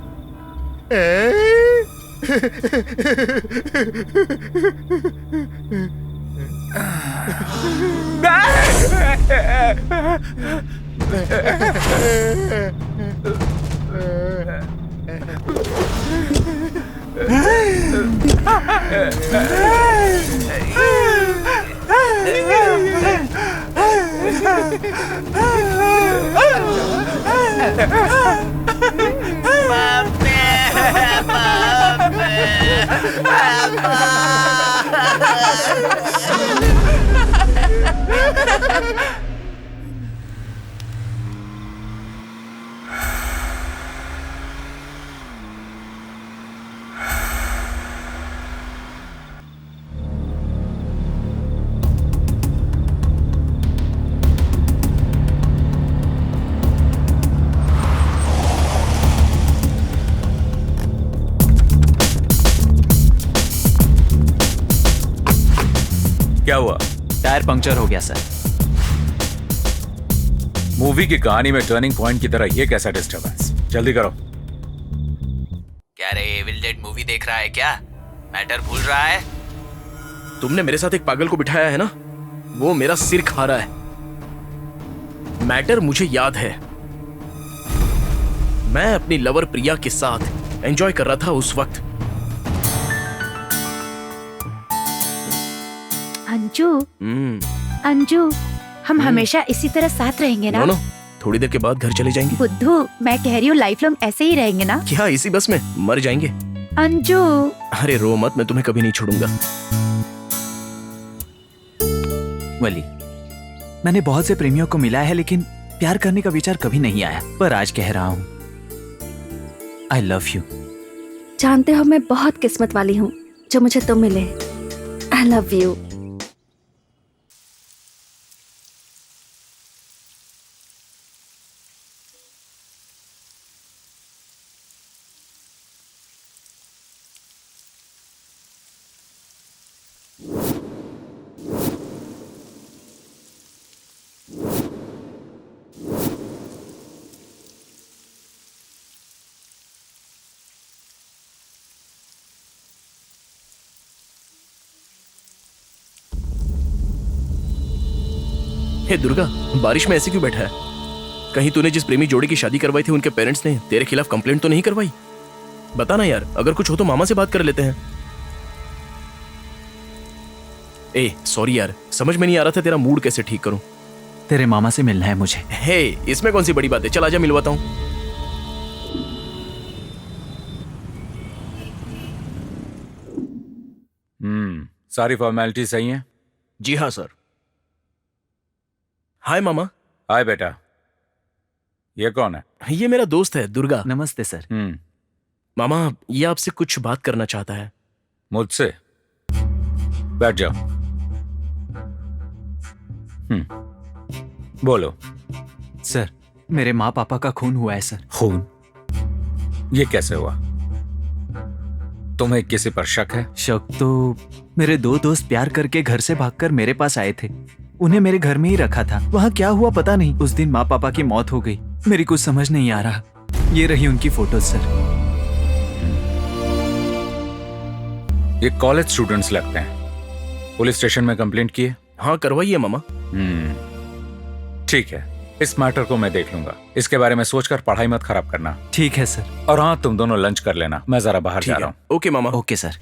क्या हुआ? टायर पंक्चर हो गया सर। मूवी की कहानी में टर्निंग पॉइंट की तरह ये कैसा डिस्टर्बेंस? जल्दी करो। क्या रे एविल डेड मूवी देख रहा है क्या? मैटर भूल रहा है? तुमने मेरे साथ एक पागल को बिठाया है ना, वो मेरा सिर खा रहा है। मैटर मुझे याद है। मैं अपनी लवर प्रिया के साथ एंजॉय कर रहा था उस वक्त। अंजू, अंजू, हम हमेशा इसी तरह साथ रहेंगे ना? नो, थोड़ी देर के बाद घर चले जाएंगे। बुद्धू, मैं कह रही हूँ लाइफ लॉन्ग ऐसे ही रहेंगे ना? क्या इसी बस में मर जाएंगे? अंजू, अरे रो मत, मैं तुम्हें कभी नहीं छोड़ूंगा। वली, मैंने बहुत से प्रेमियों को मिला है लेकिन प्यार करने का विचार कभी नहीं आया, पर आज कह रहा हूँ आई लव यू। जानते हो मैं बहुत किस्मत वाली हूँ जो मुझे तुम मिले। I love you. Hey Durga, बारिश में ऐसे क्यों बैठा है? कहीं तूने जिस प्रेमी जोड़ी की शादी करवाई थी उनके पेरेंट्स ने तेरे खिलाफ कंप्लेंट तो नहीं करवाई? बता ना यार, अगर कुछ हो तो मामा से बात कर लेते हैं। ए सॉरी यार, समझ में नहीं आ रहा था तेरा मूड कैसे ठीक करूं। तेरे मामा से मिलना है मुझे। हे, इसमें कौन सी बड़ी बात है, चल आजा मिलवाता हूं। सारी फॉर्मेलिटी सही है? जी हाँ सर। हाय मामा। हाय बेटा। ये कौन है? ये मेरा दोस्त है दुर्गा। नमस्ते सर। मामा, ये आपसे कुछ बात करना चाहता है। मुझसे? बैठ जाओ। बोलो। सर, मेरे माँ पापा का खून हुआ है सर। खून? ये कैसे हुआ? तुम्हें किसी पर शक है? शक तो मेरे दो दोस्त प्यार करके घर से भागकर मेरे पास आए थे। उन्हें मेरे घर में ही रखा था। वहाँ क्या हुआ पता नहीं। उस दिन माँ पापा की मौत हो गई। मेरी कुछ समझ नहीं आ रहा। ये रही उनकी फोटोज सर। ये कॉलेज स्टूडेंट्स लगते हैं। पुलिस स्टेशन में कंप्लेंट की है? हाँ करवाइए मामा। ठीक है, इस मैटर को मैं देख लूंगा। इसके बारे में सोचकर पढ़ाई मत खराब करना। ठीक है सर। और हाँ, तुम दोनों लंच कर लेना, मैं जरा बाहर जा रहा हूँ। ओके मामा। Okay sir.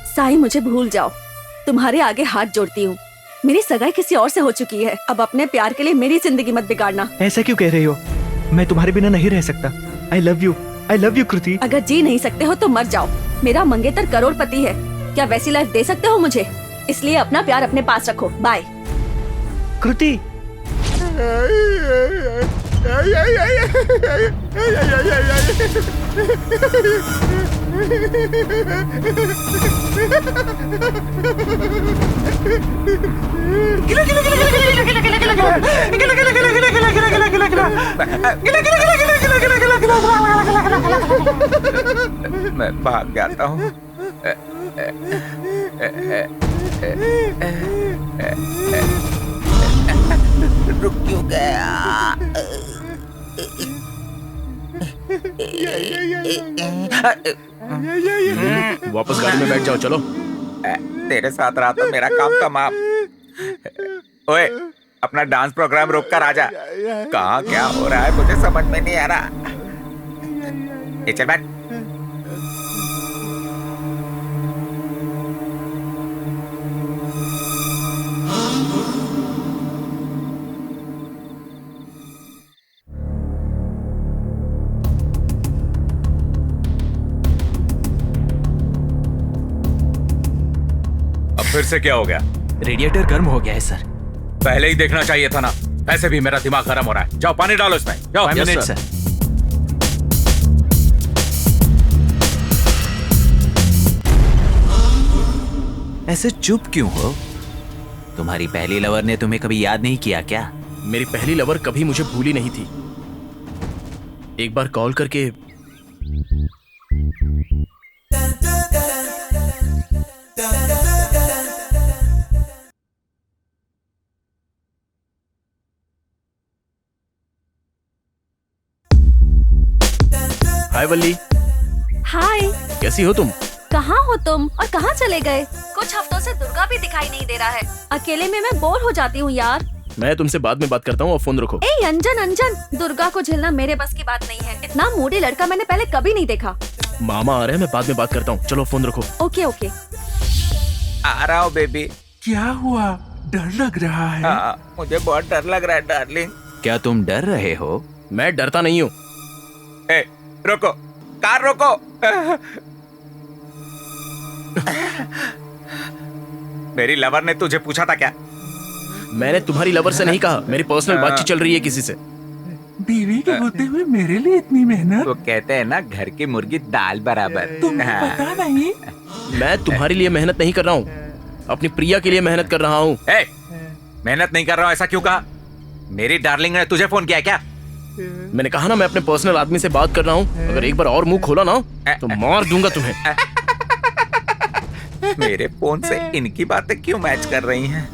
साईं, मुझे भूल जाओ। तुम्हारे आगे हाथ जोड़ती हूँ। मेरी सगाई किसी और से हो चुकी है। अब अपने प्यार के लिए मेरी जिंदगी मत बिगाड़ना। ऐसा क्यों कह रही हो? मैं तुम्हारे बिना नहीं रह सकता। आई लव यू कृति। अगर जी नहीं सकते हो तो मर जाओ। मेरा मंगेतर करोड़पति है। क्या वैसी लाइफ दे सकते हो मुझे? इसलिए अपना प्यार अपने पास रखो। बाय। कृति, मैं भाग जाता हूँ। रुक क्यों गया? वापस गाड़ी में बैठ जाओ, चलो। तेरे साथ रहा तो मेरा काम तमाम। ओए, अपना डांस प्रोग्राम रोक कर आजा। कहाँ क्या हो रहा है मुझे समझ में नहीं आ रहा। ये चल बैठ। फिर से क्या हो गया? रेडिएटर गर्म हो गया है सर। पहले ही देखना चाहिए था ना। ऐसे भी मेरा दिमाग गर्म हो रहा है। जाओ पानी डालो इसमें। जाओ। 5 मिनट सर। ऐसे चुप क्यों हो? तुम्हारी पहली लवर ने तुम्हें कभी याद नहीं किया क्या? मेरी पहली लवर कभी मुझे भूली नहीं थी। एक बार कॉल करके हाय वल्ली। हाय। कैसी हो तुम? कहाँ हो तुम और कहाँ चले गए? कुछ हफ्तों से दुर्गा भी दिखाई नहीं दे रहा है। अकेले में मैं बोर हो जाती हूँ यार। मैं तुमसे बाद में बात करता हूँ और फोन रखो। ए अंजन, दुर्गा को झेलना मेरे बस की बात नहीं है। इतना मूडी लड़का मैंने पहले कभी नहीं देखा। मामा आ रहे हैं, मैं बाद में बात करता हूँ। चलो फोन रखो। Okay okay. आ रहा हूँ बेबी। क्या हुआ? डर लग रहा है। मुझे बहुत डर लग रहा है डार्लिंग। क्या तुम डर रहे हो? मैं डरता नहीं हूँ। रोको, कार रोको। मेरी लवर ने तुझे पूछा था क्या? मैंने तुम्हारी लवर से नहीं कहा। मेरी पर्सनल बातचीत चल रही है किसी से। बीवी के होते हुए मेरे लिए इतनी मेहनत। वो कहते हैं ना, घर की मुर्गी दाल बराबर। तुम्हें पता नहीं? मैं तुम्हारे लिए मेहनत नहीं कर रहा हूँ, अपनी प्रिया के लिए मेहनत कर रहा हूँ। मेहनत नहीं कर रहा हूँ ऐसा क्यों कहा? मेरी डार्लिंग ने तुझे फोन किया क्या? मैंने कहा ना, मैं अपने पर्सनल आदमी से बात कर रहा हूँ। अगर एक बार और मुंह खोला ना तो मार दूंगा तुम्हें। मेरे फोन से इनकी बातें क्यों मैच कर रही हैं?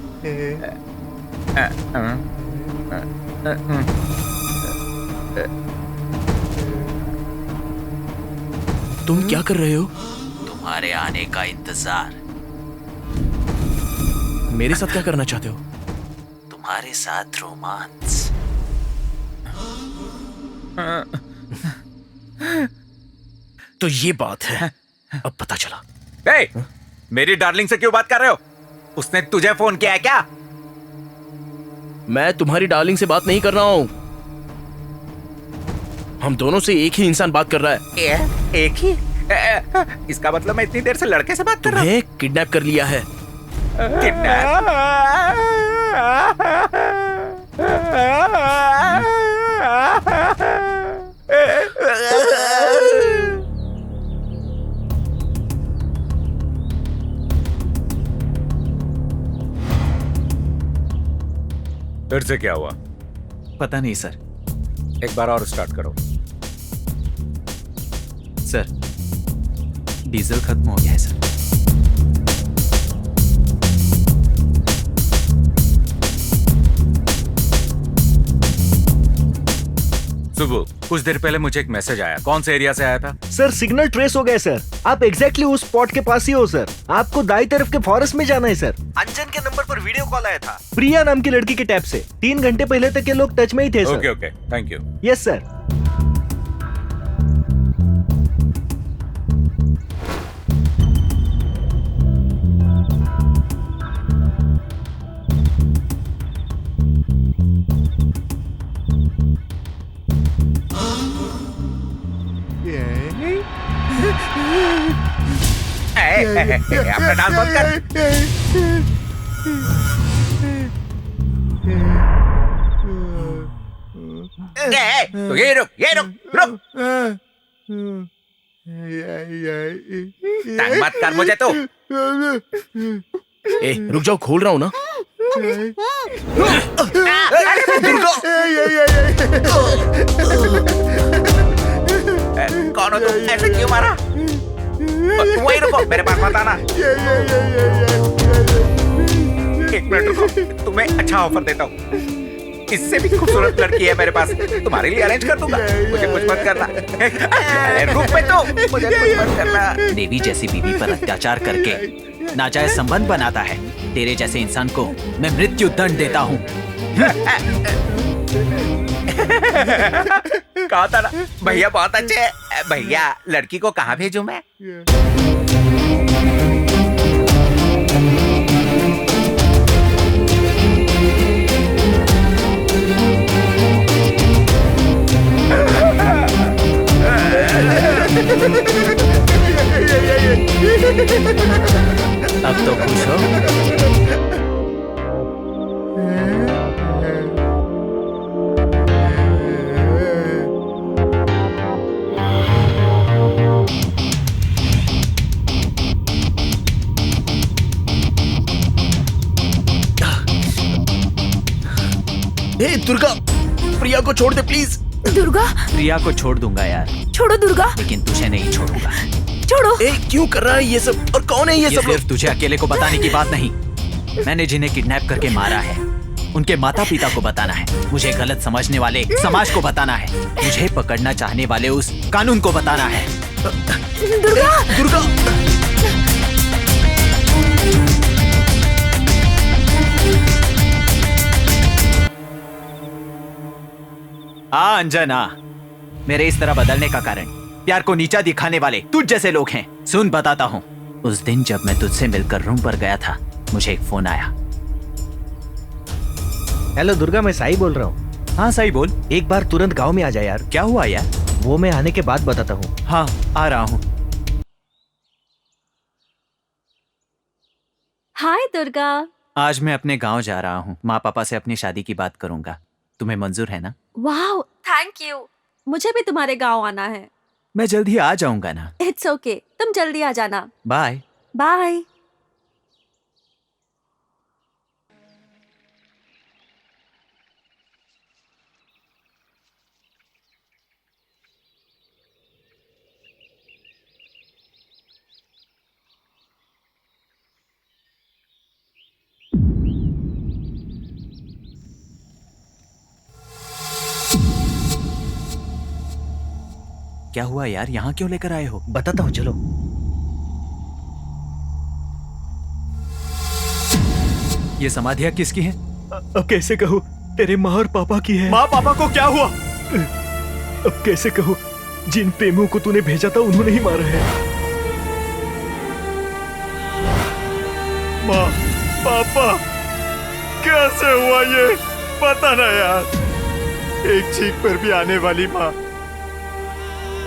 तुम क्या कर रहे हो? तुम्हारे आने का इंतजार। मेरे साथ क्या करना चाहते हो? तुम्हारे साथ रोमांस। तो ये बात है, अब पता चला। मेरी डार्लिंग से क्यों बात कर रहे हो? उसने तुझे फोन किया है क्या? मैं तुम्हारी डार्लिंग से बात नहीं कर रहा हूँ। हम दोनों से एक ही इंसान बात कर रहा है। एक ही? इसका मतलब मैं इतनी देर से लड़के से बात कर रहा हूँ। तुम्हें किडनैप कर लिया है। फिर से क्या हुआ? पता नहीं सर। एक बार और स्टार्ट करो। सर, डीजल खत्म हो गया है सर। सुबह कुछ देर पहले मुझे एक मैसेज आया, कौन से एरिया से आया था? सर सिग्नल ट्रेस हो गया सर। आप एग्जैक्टली उस स्पॉट के पास ही हो सर। आपको दाई तरफ के फॉरेस्ट में जाना है सर। अंजन के नंबर पर वीडियो कॉल आया था, प्रिया नाम की लड़की के टैब से। 3 घंटे पहले तक ये लोग टच में ही थे sir. Okay okay, thank you. Yes sir. अपना डांस बंद कर। तो ये रुक तंग मत कर मुझे तो। ए रुक जाओ, खोल रहा हूँ ना। कौन हो तुम? ऐसे क्यों मारा? वही रुको, मेरे पास मत आना। एक मिनट रुको, तुम्हें अच्छा ऑफर देता हूँ। इससे भी खूबसूरत लड़की है मेरे पास, तुम्हारे लिए अरेंज कर दूंगा। मुझे कुछ मत करना। रुक पे तो, मुझे कुछ मत करना। देवी जैसी बीवी पर अत्याचार करके नाजायज संबंध बनाता है। तेरे जैसे इंसान को मैं मृत्यु दंड देता हूँ। कहा था ना भैया बहुत अच्छे हैं। भैया लड़की को कहाँ भेजूं मैं? अब तो खुश हो? ए दुर्गा, प्रिया को छोड़ दे प्लीज। दुर्गा, प्रिया को छोड़ दूंगा यार, छोड़ो दुर्गा। लेकिन तुझे नहीं छोड़ूंगा। छोड़ो। ए क्यों कर रहा है ये सब? और कौन है ये सब? सिर्फ तुझे अकेले को बताने की बात नहीं। मैंने जिन्हें किडनैप करके मारा है उनके माता पिता को बताना है। मुझे गलत समझने वाले समाज को बताना है। मुझे पकड़ना चाहने वाले उस कानून को बताना है। दुर्गा, दुर्गा। अंजना, मेरे इस तरह बदलने का कारण प्यार को नीचा दिखाने वाले तुझ जैसे लोग हैं। सुन बताता हूँ। उस दिन जब मैं तुझसे मिलकर रूम पर गया था, मुझे एक फोन आया। हेलो दुर्गा, मैं साई बोल रहा हूँ। हाँ साई बोल। एक बार तुरंत गांव में आ जा यार। क्या हुआ यार? वो मैं आने के बाद बताता हूँ। हाँ आ रहा हूँ। हाय दुर्गा। आज मैं अपने गांव जा रहा हूँ। माँ पापा से अपनी शादी की बात करूंगा। तुम्हें मंजूर है ना? वाह, थैंक यू। मुझे भी तुम्हारे गांव आना है। मैं जल्दी आ जाऊंगा ना। इट्स ओके, तुम जल्दी आ जाना। Bye bye. क्या हुआ यार? यहाँ क्यों लेकर आए हो? बताता हूँ, चलो। ये समाधियाँ किसकी हैं? अब कैसे कहूँ? तेरे माँ और पापा की है। माँ पापा को क्या हुआ? अब कैसे कहूँ? जिन प्रेमियों को तूने भेजा था उन्होंने ही मारा है। माँ, पापा, कैसे हुआ ये? पता ना यार। एक चीख पर भी आने वाली माँ,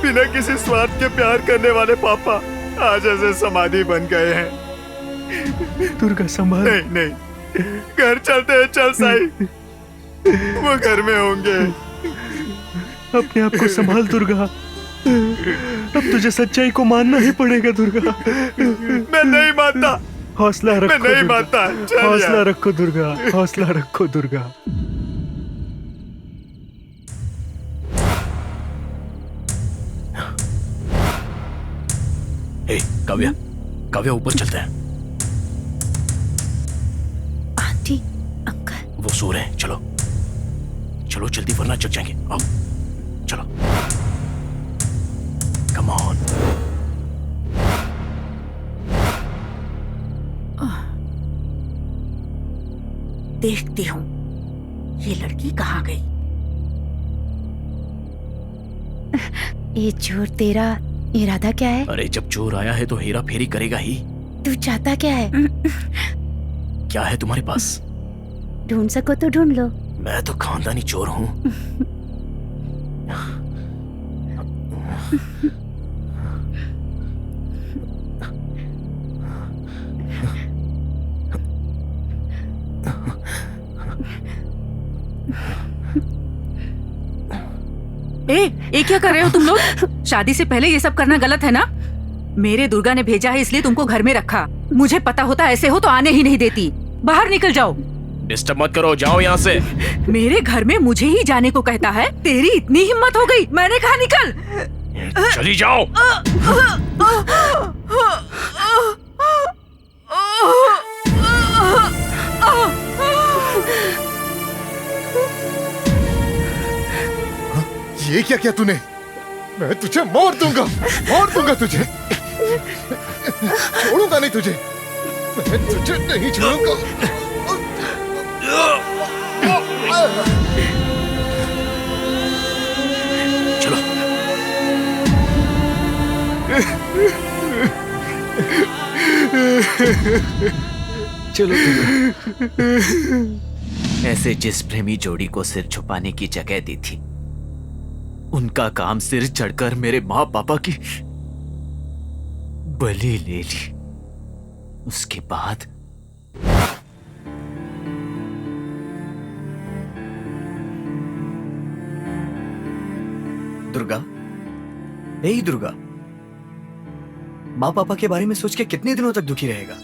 बिना किसी स्वार्थ के प्यार करने वाले पापा आज ऐसे समाधि बन गए हैं। दुर्गा संभाल। नहीं नहीं, घर चलते हैं। चल साई, वो घर में होंगे। अपने आप को संभाल दुर्गा। अब तुझे सच्चाई को मानना ही पड़ेगा दुर्गा। मैं नहीं मानता। हौसला रखो। मैं नहीं मानता। हौसला रखो दुर्गा, हौसला रखो दुर्गा। ए काव्या, काव्या ऊपर चलते हैं। आंटी, अंकल, वो सो रहे हैं। चलो चलो जल्दी वरना जग जाएंगे। आओ। चलो कम ऑन। देखती हूँ ये लड़की कहाँ गई। ये चोर, तेरा इरादा क्या है? अरे जब चोर आया है तो हेरा फेरी करेगा ही। तू चाहता क्या है? क्या है तुम्हारे पास? ढूंढ सको तो ढूंढ लो। मैं तो खानदानी चोर हूँ। ये क्या कर रहे हो तुम लोग? शादी से पहले ये सब करना गलत है ना? मेरे दुर्गा ने भेजा है इसलिए तुमको घर में रखा। मुझे पता होता ऐसे हो तो आने ही नहीं देती। बाहर निकल जाओ। डिस्टर्ब मत करो, जाओ यहाँ से। मेरे घर में मुझे ही जाने को कहता है? तेरी इतनी हिम्मत हो गई? मैंने कहा निकल। चली जाओ। ये क्या किया तूने? मैं तुझे मार दूंगा तुझे। छोड़ूंगा नहीं तुझे, मैं तुझे नहीं छोड़ूंगा। चलो। चलो। ऐसे जिस प्रेमी जोड़ी को सिर छुपाने की जगह दी थी, उनका काम सिर चढ़कर मेरे माँ पापा की बलि ले ली। उसके बाद दुर्गा, यही दुर्गा, माँ पापा के बारे में सोच के कितने दिनों तक दुखी रहेगा?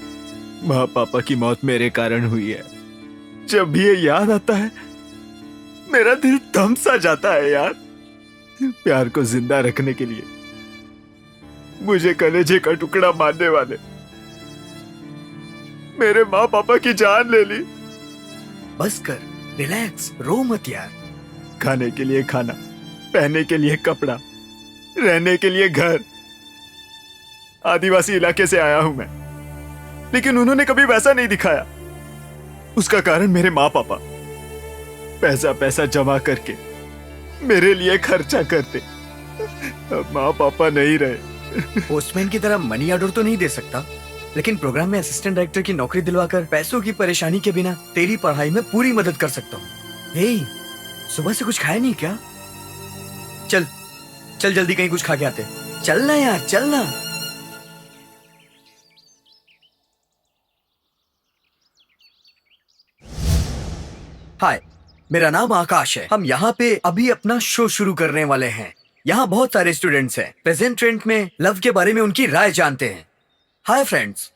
माँ पापा की मौत मेरे कारण हुई है। जब भी ये याद आता है मेरा दिल थम सा जाता है यार। प्यार को जिंदा रखने के लिए मुझे कलेजे का टुकड़ा मारने वाले मेरे माँ पापा की जान ले ली। बस कर, रिलैक्स, रो मत यार। खाने के लिए खाना, पहनने के लिए कपड़ा, रहने के लिए घर। आदिवासी इलाके से आया हूं मैं, लेकिन उन्होंने कभी वैसा नहीं दिखाया। उसका कारण मेरे माँ पापा पैसा पैसा जमा करके मेरे लिए खर्चा करते। अब माँ पापा नहीं रहे। पोस्टमैन की तरह मनी ऑर्डर तो नहीं दे सकता, लेकिन प्रोग्राम में असिस्टेंट डायरेक्टर की नौकरी दिलवाकर पैसों की परेशानी के बिना तेरी पढ़ाई में पूरी मदद कर सकता हूँ। हे, सुबह से कुछ खाया नहीं क्या? चल चल जल्दी कहीं कुछ खा के आते। चलना यार, चलना। हाय, मेरा नाम आकाश है। हम यहाँ पे अभी अपना शो शुरू करने वाले हैं। यहाँ बहुत सारे स्टूडेंट्स हैं। प्रेजेंट ट्रेंड में लव के बारे में उनकी राय जानते हैं। हाय फ्रेंड्स,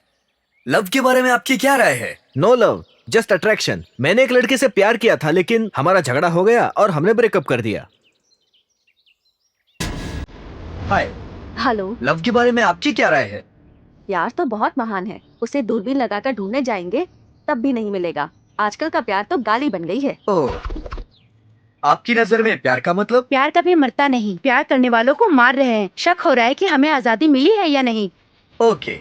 लव के बारे में आपकी क्या राय है? No love, just attraction. मैंने एक लड़के से प्यार किया था, लेकिन हमारा झगड़ा हो गया और हमने ब्रेकअप कर दिया। हाय, हेलो। लव के बारे में आपकी क्या राय है? प्यार तो बहुत महान है, उसे दूरबीन लगाकर ढूंढने जाएंगे तब भी नहीं मिलेगा। आजकल का प्यार तो गाली बन गई है। ओह, आपकी नजर में प्यार का मतलब? प्यार कभी मरता नहीं, प्यार करने वालों को मार रहे हैं। शक हो रहा है कि हमें आजादी मिली है या नहीं। ओके,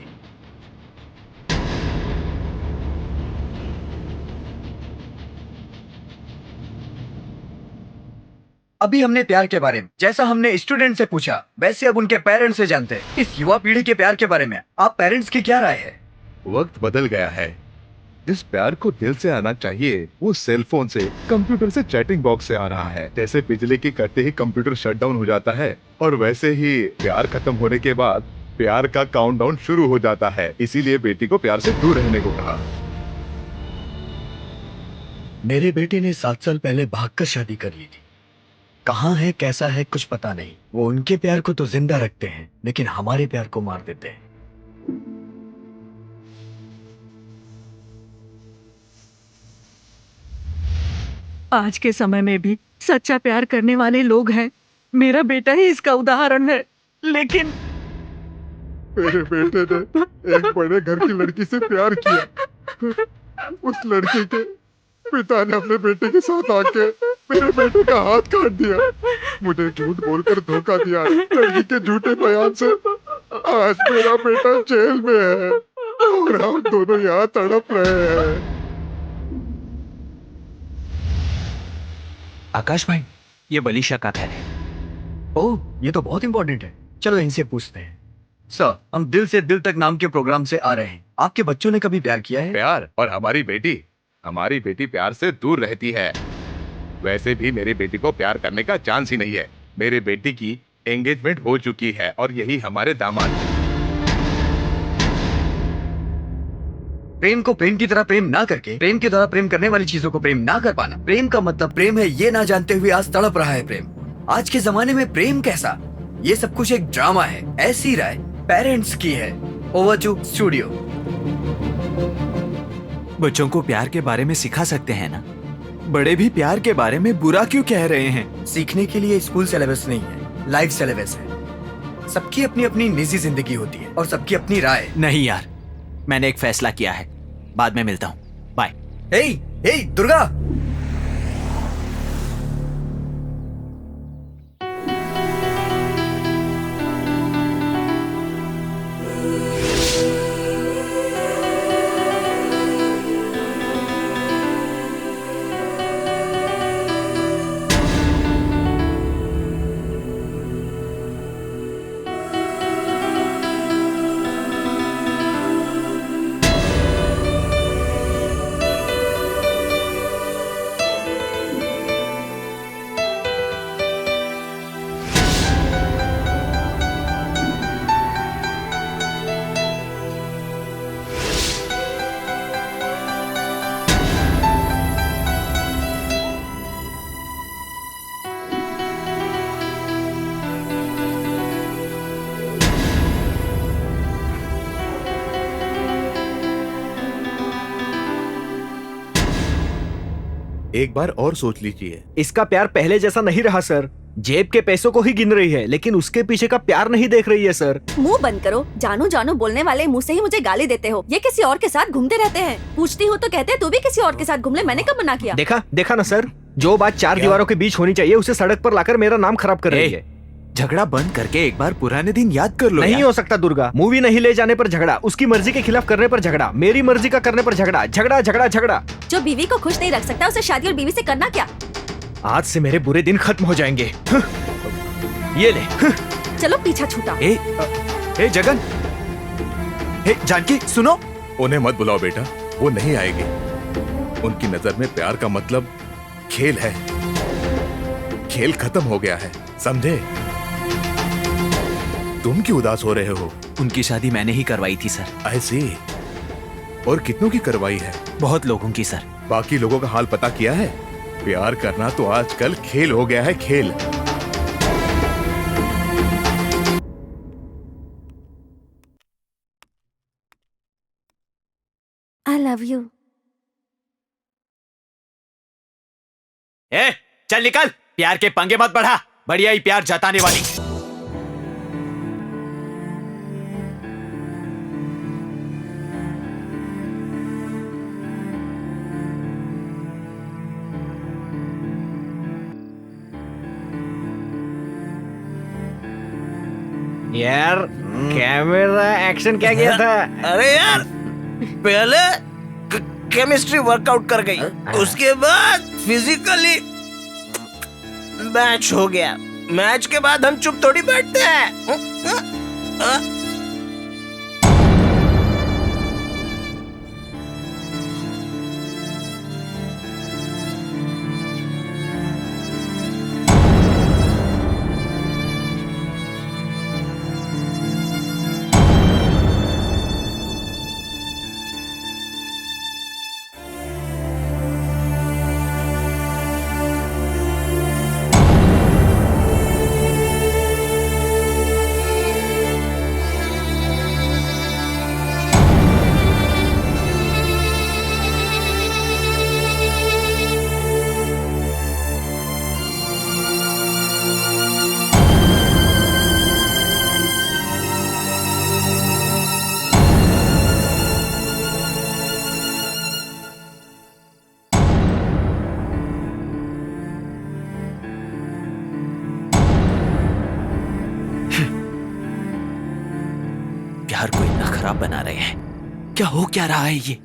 अभी हमने प्यार के बारे में जैसा हमने स्टूडेंट से पूछा, वैसे अब उनके पेरेंट्स से जानते हैं इस युवा पीढ़ी के प्यार के बारे में। आप पेरेंट्स की क्या राय है? वक्त बदल गया है। जिस प्यार को दिल से आना चाहिए वो सेल फोन से, कंप्यूटर से, चैटिंग बॉक्स से आ रहा है। जैसे बिजली के कटते ही कंप्यूटर शट डाउन हो जाता है, और वैसे ही प्यार खत्म होने के बाद प्यार का काउंटडाउन शुरू हो जाता है। इसीलिए बेटी को प्यार से दूर रहने को कहा। मेरे बेटे ने 7 साल पहले भागकर शादी कर ली थी। कहाँ है, कैसा है, कुछ पता नहीं। वो उनके प्यार को तो जिंदा रखते हैं, लेकिन हमारे प्यार को मार देते हैं। आज के समय में भी सच्चा प्यार करने वाले लोग हैं। मेरा बेटा ही इसका उदाहरण है। लेकिन मेरे बेटे ने एक बड़े घर की लड़की से प्यार किया। उस लड़की के पिता ने अपने बेटे के साथ आके मेरे बेटे का हाथ काट दिया, मुझे झूठ बोलकर धोखा दिया, लड़की के झूठे बयान से आज मेरा बेटा जेल में है और हम दोनों यहाँ तड़प रहे हैं। आकाश भाई, ये बलीशा का घर है। ओह, ये तो बहुत इंपॉर्टेंट है। चलो इनसे पूछते हैं। सर, हम दिल से दिल तक नाम के प्रोग्राम से आ रहे हैं। आपके बच्चों ने कभी प्यार किया है? प्यार? और हमारी बेटी प्यार से दूर रहती है। वैसे भी मेरी बेटी को प्यार करने का चांस ही नहीं है। मेरे बेटी की एंगेजमेंट हो चुकी है और यही हमारे दामाद हैं। प्रेम को प्रेम की तरह प्रेम ना करके प्रेम के द्वारा प्रेम करने वाली चीजों को प्रेम ना कर पाना, प्रेम का मतलब प्रेम है ये ना जानते हुए आज तड़प रहा है प्रेम। आज के जमाने में प्रेम कैसा? ये सब कुछ एक ड्रामा है। ऐसी राय पेरेंट्स की है। Over to studio. बच्चों को प्यार के बारे में सिखा सकते हैं ना, बड़े भी प्यार के बारे में बुरा क्यों कह रहे हैं? सीखने के लिए स्कूल सिलेबस नहीं है, लाइफ सिलेबस है। सबकी अपनी अपनी निजी जिंदगी होती है और सबकी अपनी राय। नहीं यार, मैंने एक फैसला किया है, बाद में मिलता हूँ, बाय। हे दुर्गा, एक बार और सोच लीजिए। इसका प्यार पहले जैसा नहीं रहा सर। जेब के पैसों को ही गिन रही है, लेकिन उसके पीछे का प्यार नहीं देख रही है सर। मुंह बंद करो। जानू जानू बोलने वाले मुंह से ही मुझे गाली देते हो। ये किसी और के साथ घूमते रहते हैं। पूछती हो तो कहते हैं तू भी किसी और के साथ घूम ले। मैंने कब मना किया? देखा ना सर, जो बात चार दीवारों के बीच होनी चाहिए उसे सड़क पर लाकर मेरा नाम खराब कर रही है। झगड़ा बंद करके एक बार पुराने दिन याद कर लो। नहीं हो सकता दुर्गा। मूवी नहीं ले जाने पर झगड़ा, उसकी मर्जी के खिलाफ करने पर झगड़ा, मेरी मर्जी का करने पर झगड़ा, झगड़ा झगड़ा झगड़ा। जो बीवी को खुश नहीं रख सकता उसे शादी और बीवी से करना क्या? आज से मेरे बुरे दिन खत्म हो जाएंगे। ये ले। चलो पीछा छूटा। ए जगन, ए जानकी सुनो। उन्हें मत बुलाओ बेटा, वो नहीं आएगी। उनकी नजर में प्यार का मतलब खेल है। खेल खत्म हो गया है, समझे? तुम क्यों उदास हो रहे हो? उनकी शादी मैंने ही करवाई थी सर। ऐसी? और कितनों की करवाई है? बहुत लोगों की सर। बाकी लोगों का हाल पता किया है? प्यार करना तो आजकल खेल हो गया है, खेल। I love you. चल निकल, प्यार के पंगे मत बढ़ा। बढ़िया ही प्यार जताने वाली। यार कैमरा एक्शन क्या किया था? अरे यार, पहले केमिस्ट्री वर्कआउट कर गई, उसके बाद फिजिकली मैच हो गया। मैच के बाद हम चुप थोड़ी बैठते हैं। खराब बना रहे हैं। क्या हो क्या रहा है ये?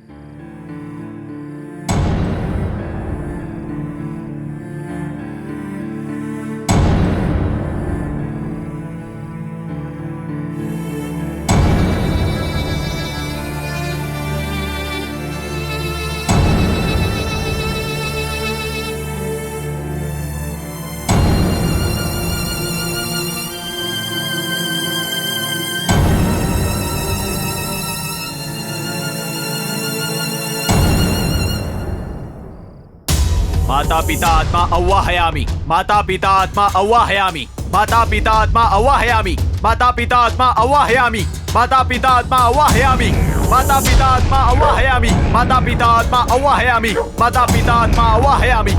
माता पिता आत्मा अव्वाहयामि, माता पिता आत्मा अव्वाहयामि, माता पिता आत्मा अव्वाहयामि, माता पिता आत्मा अव्वाहयामि, माता पिता आत्मा अव्वाहयामि, माता पिता आत्मा अव्वाहयामि, माता पिता आत्मा अव्वाहयामि, माता पिता आत्मा अव्वाहयामि।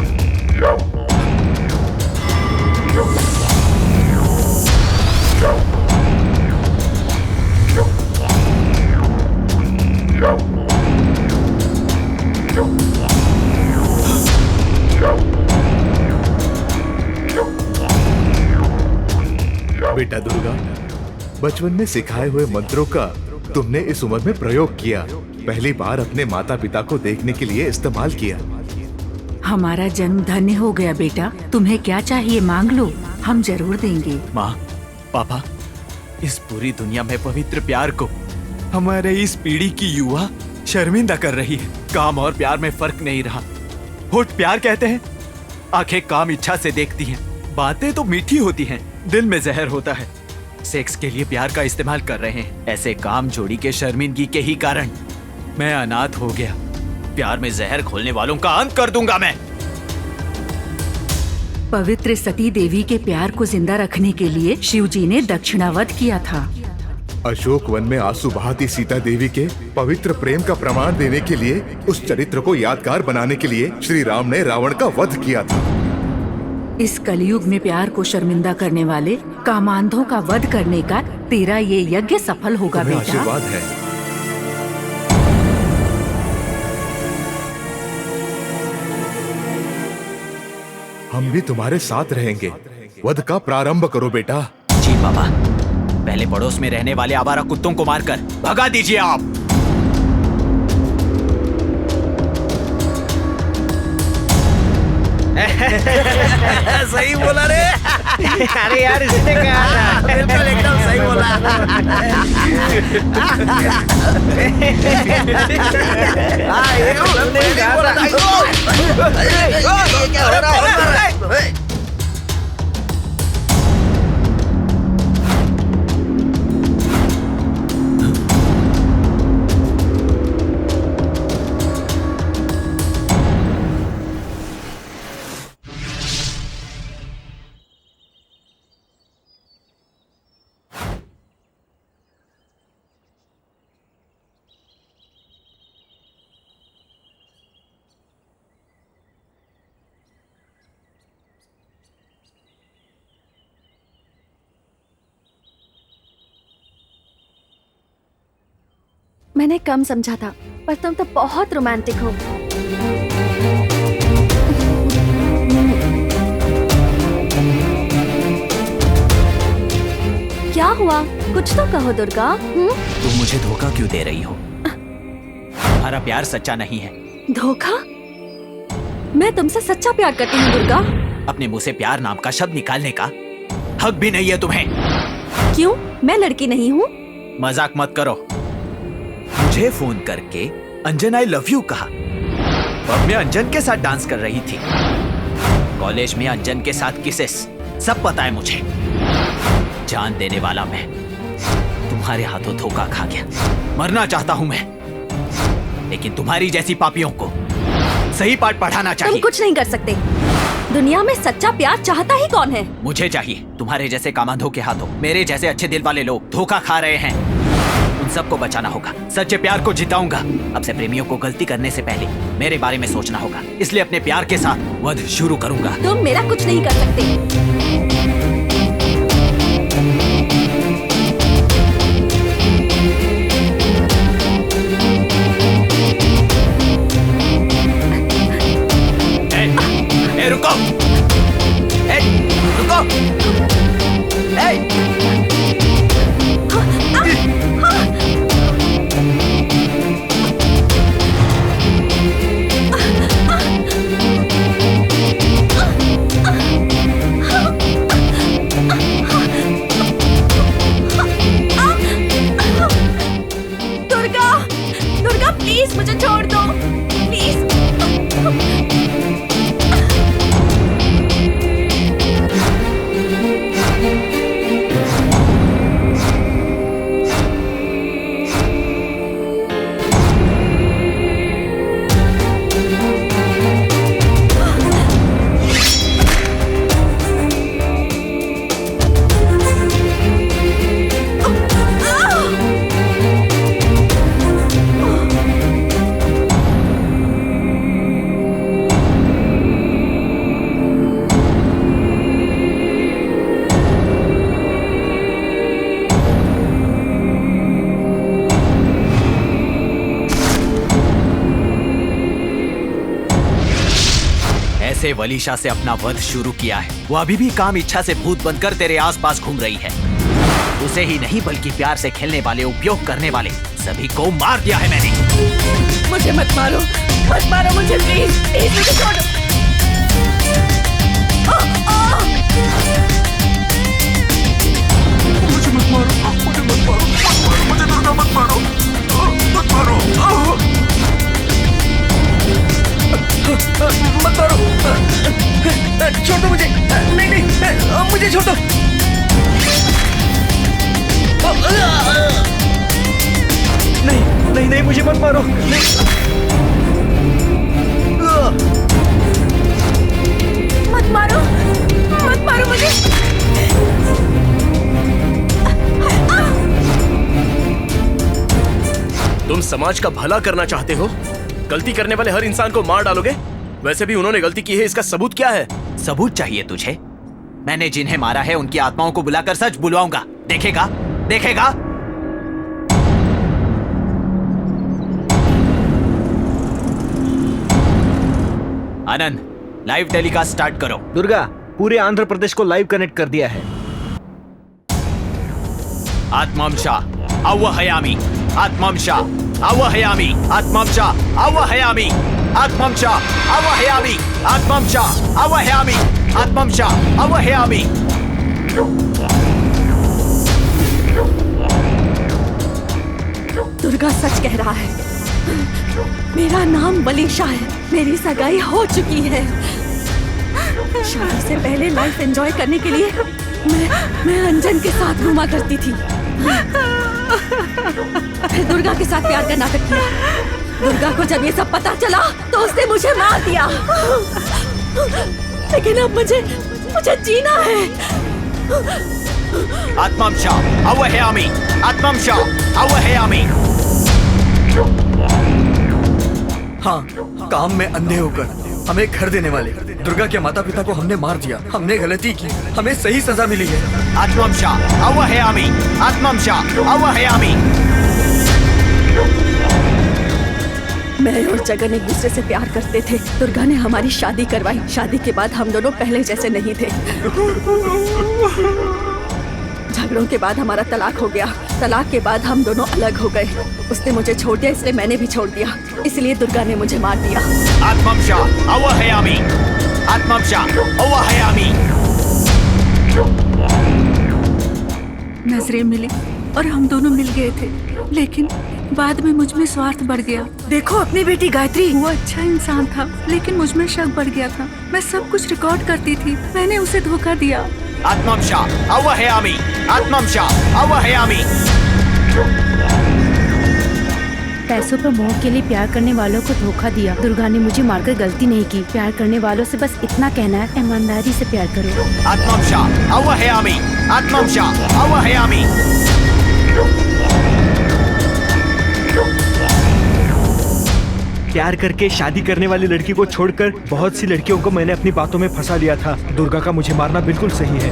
बेटा दुर्गा, बचपन में सिखाए हुए मंत्रों का तुमने इस उम्र में प्रयोग किया, पहली बार अपने माता पिता को देखने के लिए इस्तेमाल किया। हमारा जन्म धन्य हो गया बेटा। तुम्हें क्या चाहिए मांग लो, हम जरूर देंगे। माँ, पापा, इस पूरी दुनिया में पवित्र प्यार को हमारे इस पीढ़ी की युवा शर्मिंदा कर रही है। काम और प्यार में फर्क नहीं रहा। होठ प्यार कहते हैं, आंखें काम इच्छा से देखती हैं, बातें तो मीठी होती हैं, दिल में जहर होता है। सेक्स के लिए प्यार का इस्तेमाल कर रहे हैं। ऐसे काम जोड़ी के शर्मिंदगी के ही कारण मैं अनाथ हो गया। प्यार में जहर घोलने वालों का अंत कर दूंगा मैं। पवित्र सती देवी के प्यार को जिंदा रखने के लिए शिव जी ने दक्षिणावध किया था। अशोक वन में आंसू बहाती सीता देवी के पवित्र प्रेम का प्रमाण देने के लिए, उस चरित्र को यादगार बनाने के लिए श्री राम ने रावण का वध किया था। इस कलयुग में प्यार को शर्मिंदा करने वाले कामांधों का वध करने का तेरा ये यज्ञ सफल होगा बेटा। आशीर्वाद है। हम भी तुम्हारे साथ रहेंगे। वध का प्रारंभ करो बेटा। जी पापा। पहले पड़ोस में रहने वाले आवारा कुत्तों को मारकर भगा दीजिए आप। सही बोला रे। अरे यार, इसने कहा था। बिल्कुल एकदम सही बोला। ये क्या हो रहा है? मैंने कम समझा था, पर तुम तो बहुत रोमांटिक हो। क्या हुआ? कुछ तो कहो दुर्गा। तुम मुझे धोखा क्यों दे रही हो? तुम्हारा प्यार सच्चा नहीं है। धोखा? मैं तुमसे सच्चा प्यार करती हूँ दुर्गा। अपने मुंह से प्यार नाम का शब्द निकालने का हक भी नहीं है तुम्हें। क्यों? मैं लड़की नहीं हूँ। मजाक मत करो। मुझे फोन करके अंजन आई लव यू कहा। अब मैं अंजन के साथ डांस कर रही थी। कॉलेज में अंजन के साथ किसेस, सब पता है मुझे। जान देने वाला मैं तुम्हारे हाथों धोखा खा गया। मरना चाहता हूं मैं, लेकिन तुम्हारी जैसी पापियों को सही पाठ पढ़ाना चाहिए। तुम कुछ नहीं कर सकते। दुनिया में सच्चा प्यार चाहता ही कौन है? मुझे चाहिए। तुम्हारे जैसे कामांधों के हाथों मेरे जैसे अच्छे दिल वाले लोग धोखा खा रहे हैं। उन सबको बचाना होगा। सच्चे प्यार को जिताऊंगा। अब से प्रेमियों को गलती करने से पहले मेरे बारे में सोचना होगा। इसलिए अपने प्यार के साथ वध शुरू करूंगा। तुम मेरा कुछ नहीं कर सकते। रुको, रुको। से वलीशा से अपना वध शुरू किया है, वो अभी भी काम इच्छा से भूत बनकर तेरे आसपास घूम रही है। उसे ही नहीं बल्कि प्यार से खेलने वाले, उपयोग करने वाले सभी को मार दिया है मैंने। मुझे मत मारो मुझे, प्लीज प्लीज मुझे छोड़ो। मुझे मत मारो, मुझे मत मारो, मुझे दुर्गा मत मारो, मत मारो, मत मारो, छोड़ दो मुझे, नहीं मुझे छोड़ दो। नहीं मुझे मत मारो, नहीं। मत मारो मुझे। तुम समाज का भला करना चाहते हो, गलती करने वाले हर इंसान को मार डालोगे? वैसे भी उन्होंने गलती की है, इसका सबूत क्या है? सबूत चाहिए तुझे? मैंने जिन्हें मारा है उनकी आत्माओं को बुलाकर सच बुलवाऊंगा। देखेगा? आनंद, लाइव टेलीकास्ट स्टार्ट करो। दुर्गा, पूरे आंध्र प्रदेश को लाइव कनेक्ट कर दिया है। आत्मांशा आवाहयामि, आत्मांशा आवाहयामि, आत्मांशा आवाहयामि, आत्मांशा आवाहयामि, आत्मांशा आवाहयामि, आत्मांशा आवाहयामि। दुर्गा सच कह रहा है, मेरा नाम वलीशा है, मेरी सगाई हो चुकी है। शादी से पहले लाइफ एंजॉय करने के लिए मैं अंजन के साथ घूमा करती थी। फिर दुर्गा के साथ प्यार का नाटक किया। दुर्गा को जब ये सब पता चला तो उसने मुझे मार दिया। लेकिन अब मुझे जीना है। आत्मांशा आवाहयामि, आत्मांशा आवाहयामि। हाँ, काम में अंधे होकर हमें घर देने वाले दुर्गा के माता पिता को हमने मार दिया। हमने गलती की, हमें सही सजा मिली है। आत्मांशा आवाहयामि, आत्मांशा आवाहयामि। मैं और जगन एक दूसरे से प्यार करते थे। दुर्गा ने हमारी शादी करवाई। शादी के बाद हम दोनों पहले जैसे नहीं थे। झगड़ों के बाद हमारा तलाक हो गया। तलाक के बाद हम दोनों अलग हो गए। उसने मुझे छोड़ दिया, इसलिए मैंने भी छोड़ दिया। इसलिए दुर्गा ने मुझे मार दिया। आत्मांशा आवाहयामि, आत्मांशा आवाहयामि। नजरें मिली और हम दोनों मिल गए थे, लेकिन बाद में मुझ में स्वार्थ बढ़ गया। देखो अपनी बेटी गायत्री, वो अच्छा इंसान था, लेकिन मुझ में शक बढ़ गया था। मैं सब कुछ रिकॉर्ड करती थी, मैंने उसे धोखा दिया। आत्मांशा आवाहयामि, आत्मांशा आवाहयामि। पैसों पर मोह के लिए प्यार करने वालों को धोखा दिया। दुर्गा ने मुझे मारकर गलती नहीं की। प्यार करने वालों से बस इतना कहना है, ईमानदारी से प्यार करो। आत्मांशा आवाहयामि, आत्मांशा आवाहयामि। प्यार करके शादी करने वाली लड़की को छोड़कर बहुत सी लड़कियों को मैंने अपनी बातों में फंसा लिया था। दुर्गा का मुझे मारना बिल्कुल सही है।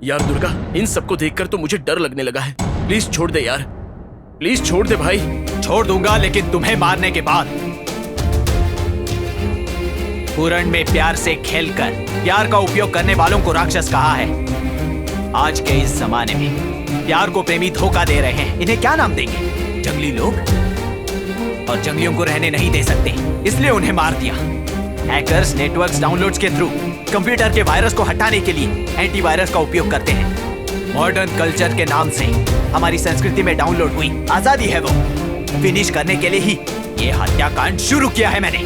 यार दुर्गा, इन सबको देखकर तो मुझे डर लगने लगा है। प्लीज छोड़ दे यार, प्लीज छोड़ दे भाई। छोड़ दूंगा, लेकिन तुम्हें मारने के बाद। पुराण में प्यार से खेलकर प्यार का उपयोग करने वालों को राक्षस कहा है। आज के इस जमाने में प्यार को प्रेमी धोखा दे रहे हैं। इन्हें क्या नाम देंगे? जंगली लोग। और जंगलियों को रहने नहीं दे सकते, इसलिए उन्हें मार दिया। हैकर्स नेटवर्क्स डाउनलोड्स के थ्रू कंप्यूटर के वायरस को हटाने के लिए एंटीवायरस का उपयोग करते हैं। मॉडर्न कल्चर के नाम से हमारी संस्कृति में डाउनलोड हुई आजादी है वो फिनिश करने के लिए ही ये हत्याकांड शुरू किया है मैंने।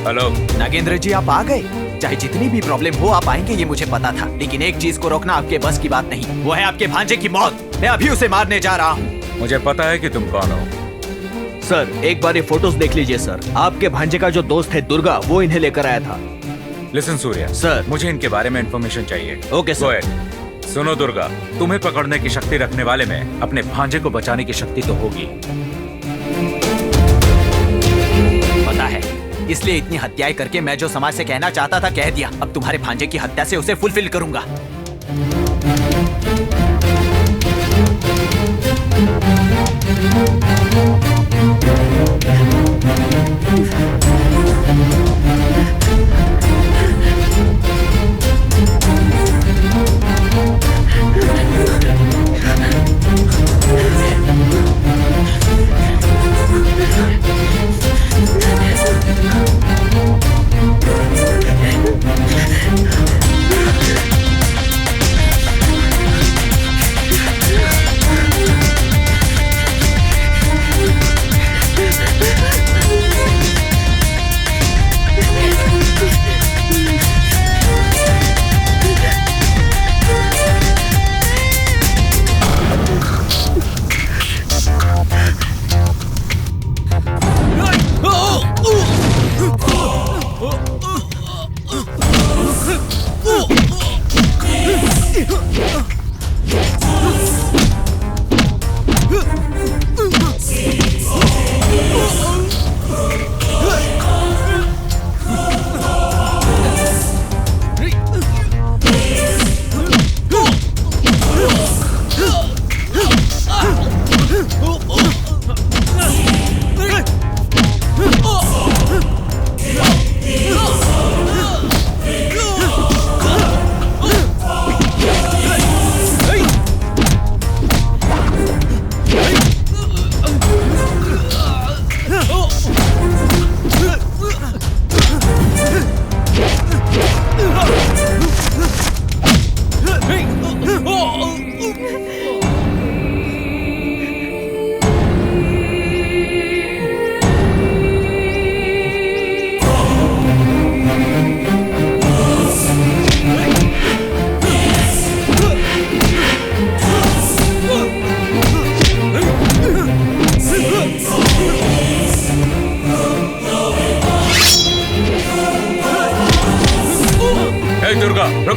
हेलो नागेंद्र जी, आप आ गए। चाहे जितनी भी प्रॉब्लम हो आप आएंगे, ये मुझे पता था। लेकिन एक चीज को रोकना आपके बस की बात नहीं, वो है आपके भांजे की मौत। मैं अभी उसे मारने जा रहा हूँ। मुझे पता है कि तुम कौन हो। सर, एक बार ये फोटोज देख लीजिए सर। आपके भांजे का जो दोस्त है दुर्गा, वो इन्हें लेकर आया था। लिसन सूर्या सर, मुझे इनके बारे में इंफॉर्मेशन चाहिए। Okay sir. सुनो दुर्गा, तुम्हें पकड़ने की शक्ति रखने वाले में अपने भांजे को बचाने की शक्ति तो होगी। पता है, इसलिए इतनी हत्याएं करके मैं जो समाज से कहना चाहता था कह दिया। अब तुम्हारे भांजे की हत्या से उसे फुलफिल करूंगा।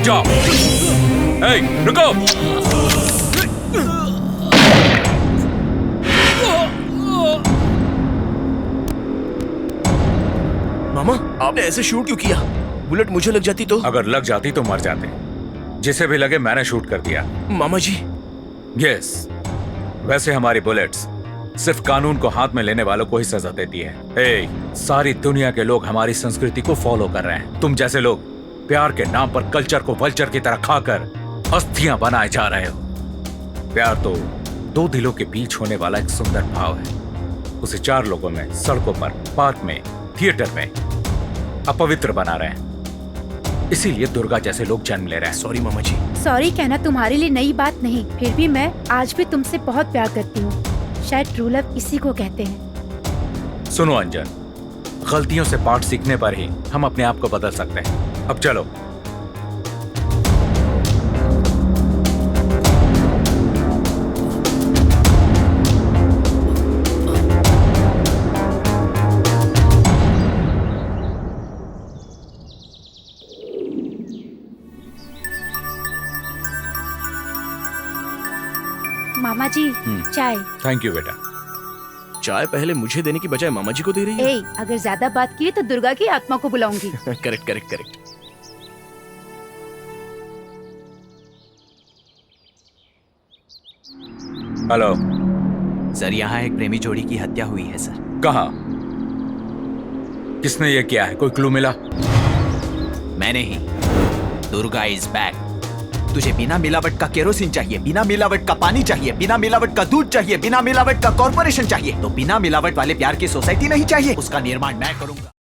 जाओ। ए, रुको। मामा आपने ऐसे शूट क्यों किया? बुलेट मुझे लग जाती तो? अगर लग जाती तो मर जाते। जिसे भी लगे मैंने शूट कर दिया। मामा जी। यस, वैसे हमारी बुलेट्स सिर्फ कानून को हाथ में लेने वालों को ही सजा देती है। ए, सारी दुनिया के लोग हमारी संस्कृति को फॉलो कर रहे हैं। तुम जैसे लोग प्यार के नाम पर कल्चर को वल्चर की तरह खाकर अस्थियां बनाए जा रहे हो। प्यार तो दो दिलों के बीच होने वाला एक सुंदर भाव है। उसे चार लोगों में, सड़कों पर, पार्क में, थिएटर में अपवित्र बना रहे हैं। इसीलिए दुर्गा जैसे लोग जन्म ले रहे हैं। सॉरी मामा जी। सॉरी कहना तुम्हारे लिए नई बात नहीं, फिर भी मैं आज भी तुमसे बहुत प्यार करती हूँ। शायद ट्रू लव इसी को कहते हैं। सुनो अंजन, गलतियों से पाठ सीखने पर ही हम अपने आप को बदल सकते हैं। अब चलो। मामा जी चाय। थैंक यू बेटा। चाय पहले मुझे देने की बजाय मामा जी को दे रही है। ए, अगर ज्यादा बात की तो दुर्गा की आत्मा को बुलाऊंगी। Correct correct correct. Hello sir, यहाँ एक प्रेमी जोड़ी की हत्या हुई है सर। कहाँ? किसने ये किया है? कोई क्लू मिला? मैंने ही। Durga is back. तुझे बिना मिलावट का केरोसिन चाहिए, बिना मिलावट का पानी चाहिए, बिना मिलावट का दूध चाहिए, बिना मिलावट का कॉर्पोरेशन चाहिए, तो बिना मिलावट वाले प्यार की सोसाइटी नहीं चाहिए। उसका निर्माण मैं करूंगा।